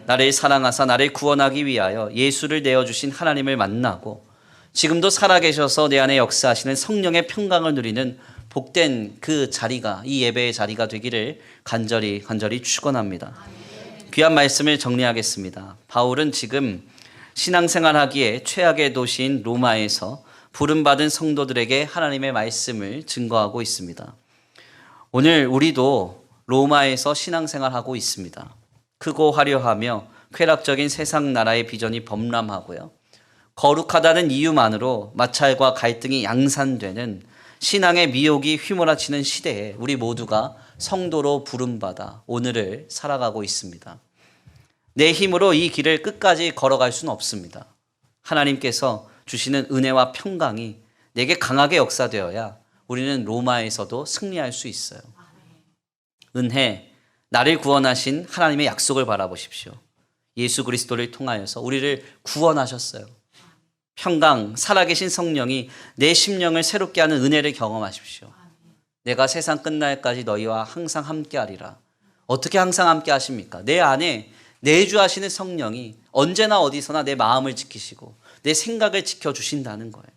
Speaker 1: 나를 사랑하사 나를 구원하기 위하여 예수를 내어주신 하나님을 만나고 지금도 살아계셔서 내 안에 역사하시는 성령의 평강을 누리는 복된 그 자리가, 이 예배의 자리가 되기를 간절히 축원합니다. 귀한 말씀을 정리하겠습니다. 바울은 지금 신앙생활하기에 최악의 도시인 로마에서 부름받은 성도들에게 하나님의 말씀을 증거하고 있습니다. 오늘 우리도 로마에서 신앙생활하고 있습니다. 크고 화려하며 쾌락적인 세상 나라의 비전이 범람하고요. 거룩하다는 이유만으로 마찰과 갈등이 양산되는 신앙의 미혹이 휘몰아치는 시대에 우리 모두가 성도로 부름받아 오늘을 살아가고 있습니다. 내 힘으로 이 길을 끝까지 걸어갈 수는 없습니다. 하나님께서 주시는 은혜와 평강이 내게 강하게 역사되어야 우리는 로마에서도 승리할 수 있어요. 은혜, 나를 구원하신 하나님의 약속을 바라보십시오. 예수 그리스도를 통하여서 우리를 구원하셨어요. 평강, 살아계신 성령이 내 심령을 새롭게 하는 은혜를 경험하십시오. 내가 세상 끝날까지 너희와 항상 함께하리라. 어떻게 항상 함께 하십니까? 내 안에 내주하시는 성령이 언제나 어디서나 내 마음을 지키시고 내 생각을 지켜주신다는 거예요.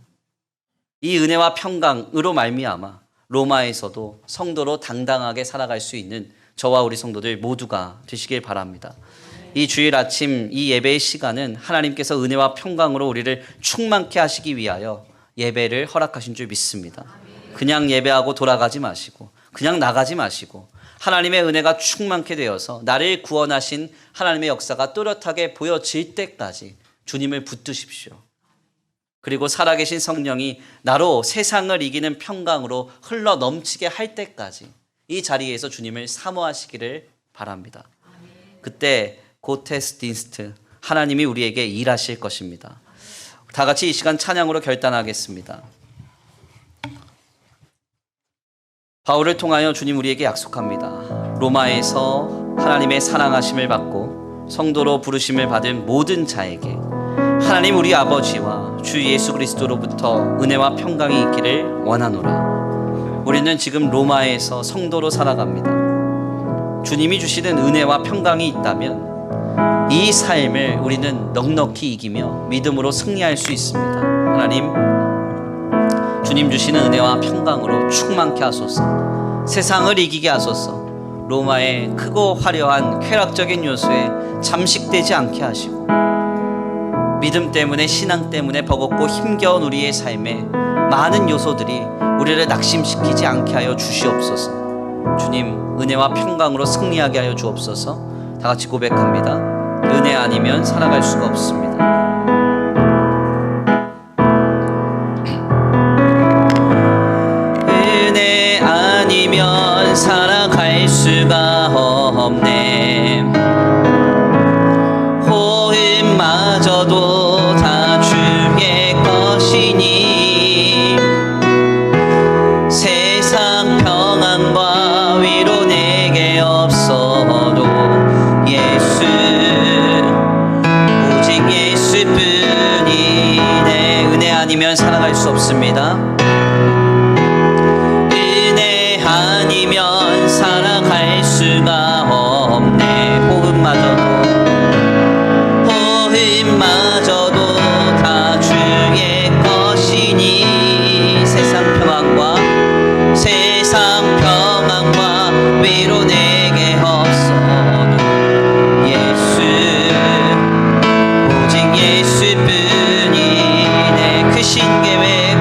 Speaker 1: 이 은혜와 평강으로 말미암아 로마에서도 성도로 당당하게 살아갈 수 있는 저와 우리 성도들 모두가 되시길 바랍니다. 이 주일 아침 이 예배의 시간은 하나님께서 은혜와 평강으로 우리를 충만케 하시기 위하여 예배를 허락하신 줄 믿습니다. 그냥 예배하고 돌아가지 마시고 그냥 나가지 마시고 하나님의 은혜가 충만케 되어서 나를 구원하신 하나님의 역사가 또렷하게 보여질 때까지 주님을 붙드십시오. 그리고 살아계신 성령이 나로 세상을 이기는 평강으로 흘러 넘치게 할 때까지 이 자리에서 주님을 사모하시기를 바랍니다. 그때 고테스딘스트, 하나님이 우리에게 일하실 것입니다. 다 같이 이 시간 찬양으로 결단하겠습니다. 바울을 통하여 주님 우리에게 약속합니다. 로마에서 하나님의 사랑하심을 받고 성도로 부르심을 받은 모든 자에게 하나님 우리 아버지와 주 예수 그리스도로부터 은혜와 평강이 있기를 원하노라. 우리는 지금 로마에서 성도로 살아갑니다. 주님이 주시는 은혜와 평강이 있다면 이 삶을 우리는 넉넉히 이기며 믿음으로 승리할 수 있습니다. 하나님, 주님 주시는 은혜와 평강으로 충만케 하소서. 세상을 이기게 하소서. 로마의 크고 화려한 쾌락적인 요소에 잠식되지 않게 하시고 믿음 때문에, 신앙 때문에 버겁고 힘겨운 우리의 삶에 많은 요소들이 우리를 낙심시키지 않게 하여 주시옵소서. 주님, 은혜와 평강으로 승리하게 하여 주옵소서. 다 같이 고백합니다. 은혜 아니면 살아갈 수가 없습니다. 은혜 아니면 살아갈 수가 없네. 호흡마저도 다 주의 것이니 세상 평안과 위로 내게 없어도 예수, 오직 예수뿐이네. 은혜 아니면 살아갈 수 없습니다. 은혜 아니면 살아갈 수가 없네. 호흡마저도 다 주의 것이니 세상 평안과 위로 내게 없어도 예수, 오직 예수뿐이네. 크신 계획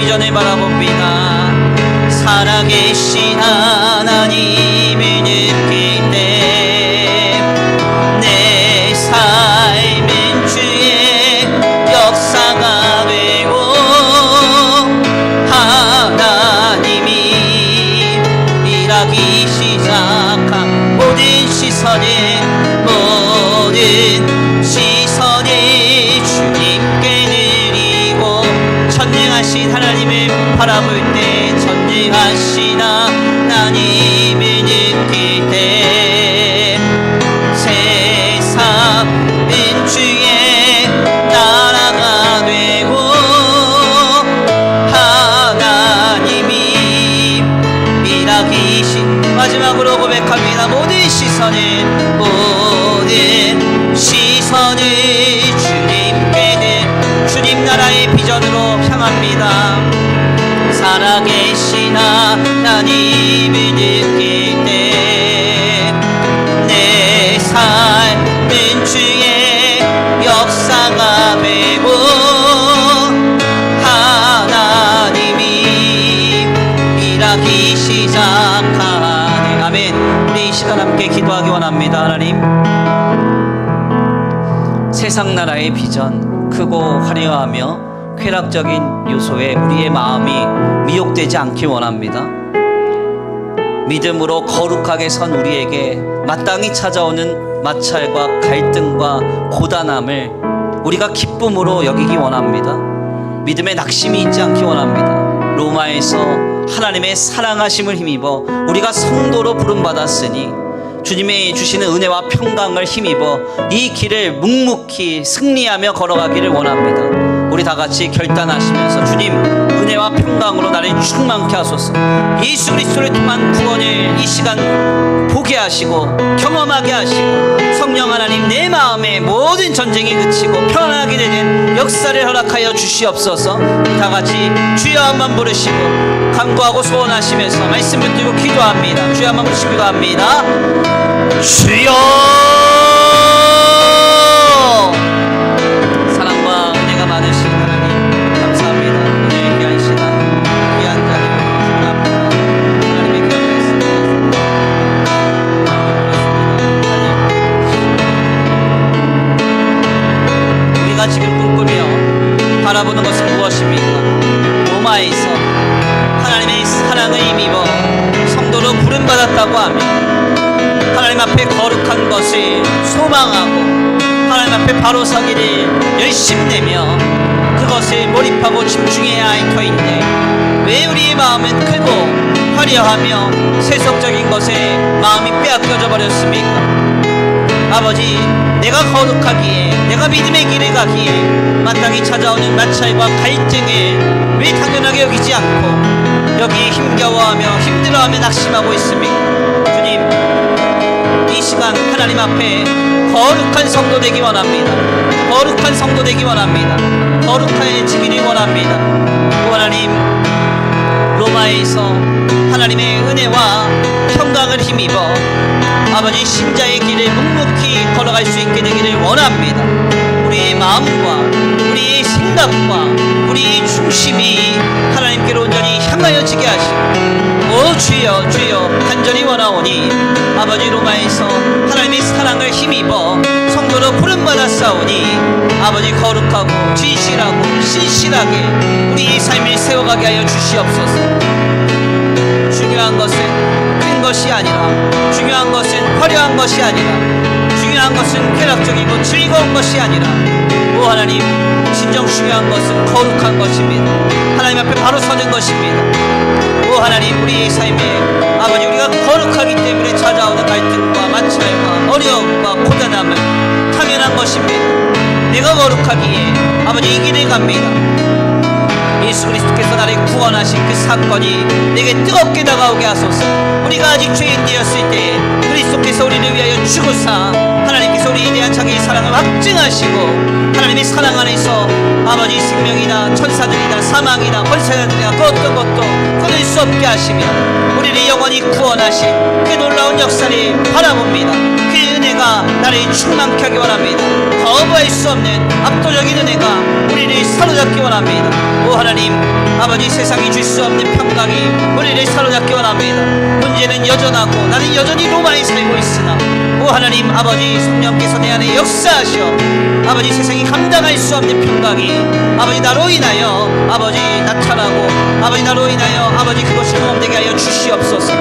Speaker 1: 비전을 바라봅니다. 살아계신 하나님을 느낄 때 내 삶은 주의 역사가 되고 하나님이 일하기 시작한 모든 시선을 주님께 드리고 전능하신 하나님을 바라볼 때 전능하신 하나님을 느낄 때 세상은 주의 나라가 되고 하나님이 일하기 마지막으로 고백합니다. 모든 시선을 주님께 주님 나라의 비전으로 향합니다. 살아계신 하나님을 느낄 때 내 삶은 주의 역사가 되고 하나님이 일하기 시작하네. 아멘. 우리 이 시간 함께 기도하기 원합니다. 하나님, 세상 나라의 비전 크고 화려하며 쾌락적인 요소에 우리의 마음이 미혹되지 않길 원합니다. 믿음으로 거룩하게 선 우리에게 마땅히 찾아오는 마찰과 갈등과 고단함을 우리가 기쁨으로 여기기 원합니다. 믿음의 낙심이 있지 않기 원합니다. 로마에서 하나님의 사랑하심을 힘입어 우리가 성도로 부름받았으니 주님이 주시는 은혜와 평강을 힘입어 이 길을 묵묵히 승리하며 걸어가기를 원합니다. 우리 다 같이 결단하시면서 주님 은혜와 평강으로 나를 충만케 하소서. 예수 그리스도를 통한 구원을 이 시간 보게 하시고 경험하게 하시고 성령 하나님 내 마음에 모든 전쟁이 그치고 편안하게 되는 역사를 허락하여 주시옵소서. 다 같이 주여 한번 부르시고 간구하고 소원하시면서 말씀 붙들고 기도합니다. 주여 한번 부르시고 기도합니다. 주여 사랑과 은혜가 많으신 하나님 감사합니다. 오늘 귀한 시간 귀한 자리를 축복합니다. 하나님의 귀한 말씀 우리가 지금 꿈꾸며 바라보는 것은 무엇입니까? 로마에서 하나님의 사랑을 힘입어 성도로 부름받았다고 하며 하나님 앞에 거룩한 것을 소망하고 하나님 앞에 바로 서기를 열심내며 그것을 몰입하고 집중해야 할 터인데 왜 우리의 마음은 크고 화려하며 세속적인 것에 마음이 빼앗겨져 버렸습니까? 아버지, 내가 거룩하기에 내가 믿음의 길을 가기에 마땅히 찾아오는 마찰과 갈등을 왜 당연하게 여기지 않고 여기에 힘겨워하며 힘들어하며 낙심하고 있습니까? 주님, 이 시간 하나님 앞에 거룩한 성도 되기 원합니다. 거룩한 성도 되기 원합니다. 거룩해지기를 원합니다. 또 하나님, 로마에서 하나님의 은혜와 평강을 힘입어 아버지 신자의 길을 묵묵히 걸어갈 수 있게 되기를 원합니다. 우리의 마음과 우리의 생각과 우리의 중심이 하나님께로 온전히 향하여지게 하시고 오 주여 주여 간절히 원하오니 아버지 로마에서 하나님의 사랑을 힘입어 성도로 부름받았사오니 아버지 거룩하고 진실하고 신실하게 우리 삶을 세워가게 하여 주시옵소서. 중요한 것은 큰 것이 아니라 중요한 것은 화려한 것이 아니라 중요한 것은 쾌락적이고 즐거운 것이 아니라 오 하나님 진정 중요한 것은 거룩한 것입니다. 하나님 앞에 바로 서는 것입니다. 오 하나님 우리의 삶에 아버지 우리가 거룩하기 때문에 찾아오는 갈등과 마찰과 어려움과 고단함은 당연한 것입니다. 내가 거룩하기에 아버지 이 길을 갑니다. 예수 그리스도께서 나를 구원하신 그 사건이 내게 뜨겁게 다가오게 하소서. 우리가 아직 죄인되었을 때 그리스도께서 우리를 위하여 죽으사 하나님께서 우리에 대한 자기의 사랑을 확증하시고 하나님의 사랑 안에서 아버지 생명이나 천사들이나 사망이나 권세자들이나 그 어떤 것도 끊을 수 없게 하시며 우리를 영원히 구원하신 그 놀라운 역사를 바라봅니다. 그 은혜가 나를 충만케 하기 원합니다. 거부할 수 없는 압도적인 은혜가 우리를 사로잡기 원합니다. 오 하나님 아버지, 세상이 줄 수 없는 평강이 우리를 사로잡기 원합니다. 문제는 여전하고 나는 여전히 로마에 살고 있으나 오 하나님 아버지, 성령께서 내 안에 역사하셔 아버지, 세상이 감당할 수 없는 평강이 아버지 나로 인하여 아버지 나타나고 아버지 나로 인하여 아버지 그것이 경험되게 하여 주시옵소서.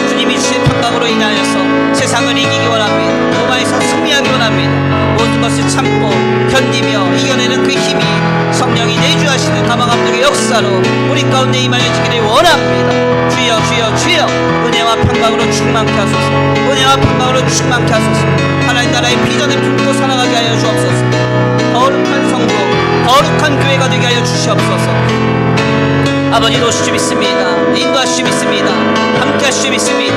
Speaker 1: 주님이 주신 평강으로 인하여서 세상을 이기기 원합니다. 로마에서 승리하기 원합니다. 모든 것을 참고 견디며 이겨내는 그 힘이 성령이 내주하시는 가마 감독의 역사로 우리 가운데 임하여지기를 원합니다. 주여 주여 주여, 은혜와 평강으로 충만케 하소서. 은혜와 평강으로 충만케 하소서. 하나님 나라의 비전을 품고 살아가게 하여 주옵소서. 거룩한 성도, 거룩한 교회가 되게 하여 주시옵소서. 아버지 도우실 줄 믿습니다. 인도하실 줄 믿습니다. 함께 하실 줄 믿습니다.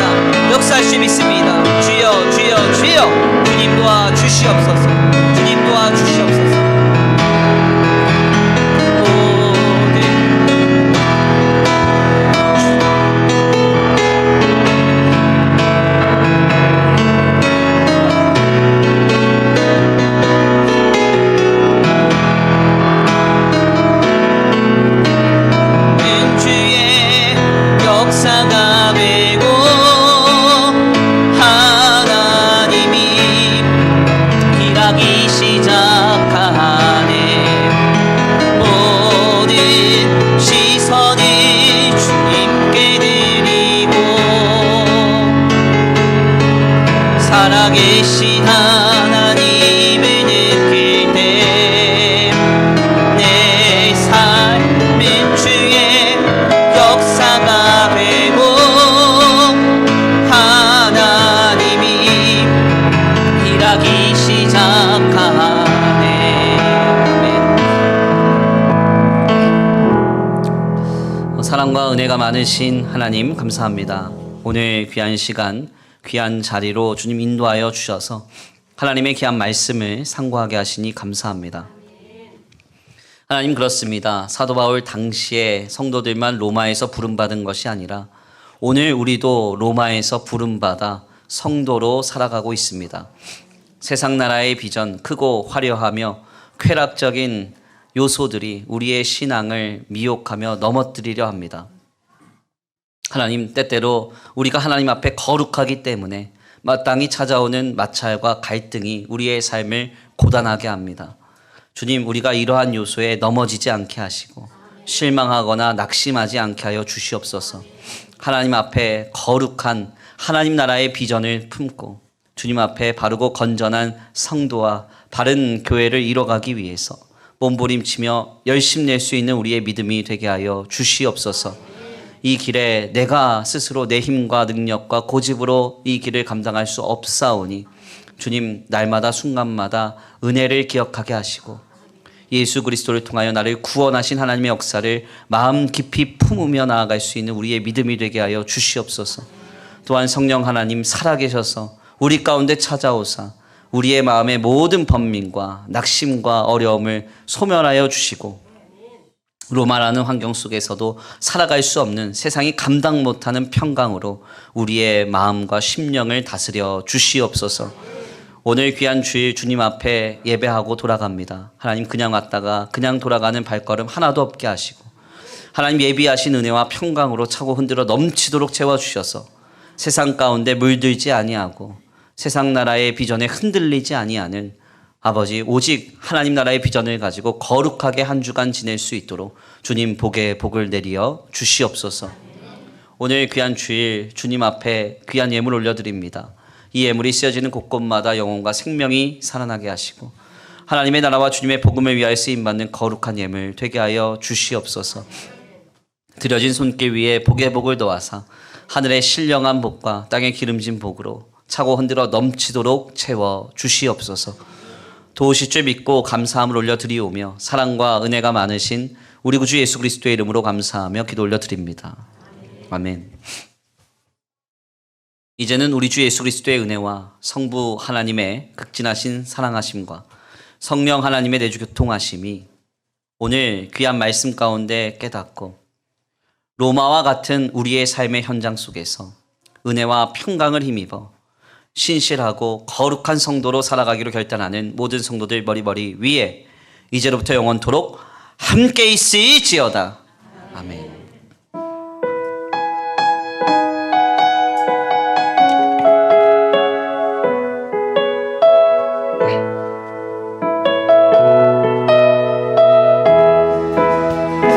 Speaker 1: 역사하실 줄 믿습니다. 주여 주여 주여, 주님 도와주시옵소서. 주님 도와주시옵소서. 살아계신 하나님을 느낄 때 내 삶은 주의 역사가 되고 하나님이 일하기 시작하네. 아멘. 사랑과 은혜가 많으신 하나님 감사합니다. 오늘 귀한 시간, 귀한 자리로 주님 인도하여 주셔서 하나님의 귀한 말씀을 상고하게 하시니 감사합니다. 하나님, 그렇습니다. 사도 바울 당시에 성도들만 로마에서 부름받은 것이 아니라 오늘 우리도 로마에서 부름받아 성도로 살아가고 있습니다. 세상 나라의 비전, 크고 화려하며 쾌락적인 요소들이 우리의 신앙을 미혹하며 넘어뜨리려 합니다. 하나님, 때때로 우리가 하나님 앞에 거룩하기 때문에 마땅히 찾아오는 마찰과 갈등이 우리의 삶을 고단하게 합니다. 주님, 우리가 이러한 요소에 넘어지지 않게 하시고 실망하거나 낙심하지 않게 하여 주시옵소서. 하나님 앞에 거룩한 하나님 나라의 비전을 품고 주님 앞에 바르고 건전한 성도와 바른 교회를 이뤄가기 위해서 몸부림치며 열심 낼 수 있는 우리의 믿음이 되게 하여 주시옵소서. 이 길에 내가 스스로 내 힘과 능력과 고집으로 이 길을 감당할 수 없사오니 주님, 날마다 순간마다 은혜를 기억하게 하시고 예수 그리스도를 통하여 나를 구원하신 하나님의 역사를 마음 깊이 품으며 나아갈 수 있는 우리의 믿음이 되게 하여 주시옵소서. 또한 성령 하나님 살아계셔서 우리 가운데 찾아오사 우리의 마음의 모든 번민과 낙심과 어려움을 소멸하여 주시고 로마라는 환경 속에서도 살아갈 수 없는, 세상이 감당 못하는 평강으로 우리의 마음과 심령을 다스려 주시옵소서. 오늘 귀한 주일 주님 앞에 예배하고 돌아갑니다. 하나님, 그냥 왔다가 그냥 돌아가는 발걸음 하나도 없게 하시고 하나님 예비하신 은혜와 평강으로 차고 흔들어 넘치도록 채워주셔서 세상 가운데 물들지 아니하고 세상 나라의 비전에 흔들리지 아니하는 아버지, 오직 하나님 나라의 비전을 가지고 거룩하게 한 주간 지낼 수 있도록 주님 복에 복을 내리어 주시옵소서. 오늘 귀한 주일 주님 앞에 귀한 예물 올려드립니다. 이 예물이 쓰여지는 곳곳마다 영혼과 생명이 살아나게 하시고 하나님의 나라와 주님의 복음을 위하여 쓰임받는 거룩한 예물 되게 하여 주시옵소서. 드려진 손길 위에 복의 복을 더하사 하늘의 신령한 복과 땅의 기름진 복으로 차고 흔들어 넘치도록 채워 주시옵소서. 도우실 줄 믿고 감사함을 올려드리오며 사랑과 은혜가 많으신 우리 구주 예수 그리스도의 이름으로 감사하며 기도 올려드립니다. 아멘. 이제는 우리 주 예수 그리스도의 은혜와 성부 하나님의 극진하신 사랑하심과 성령 하나님의 내주 교통하심이 오늘 귀한 말씀 가운데 깨닫고 로마와 같은 우리의 삶의 현장 속에서 은혜와 평강을 힘입어 신실하고 거룩한 성도로 살아가기로 결단하는 모든 성도들 머리 위에 이제로부터 영원토록 함께 있을지어다. 아멘.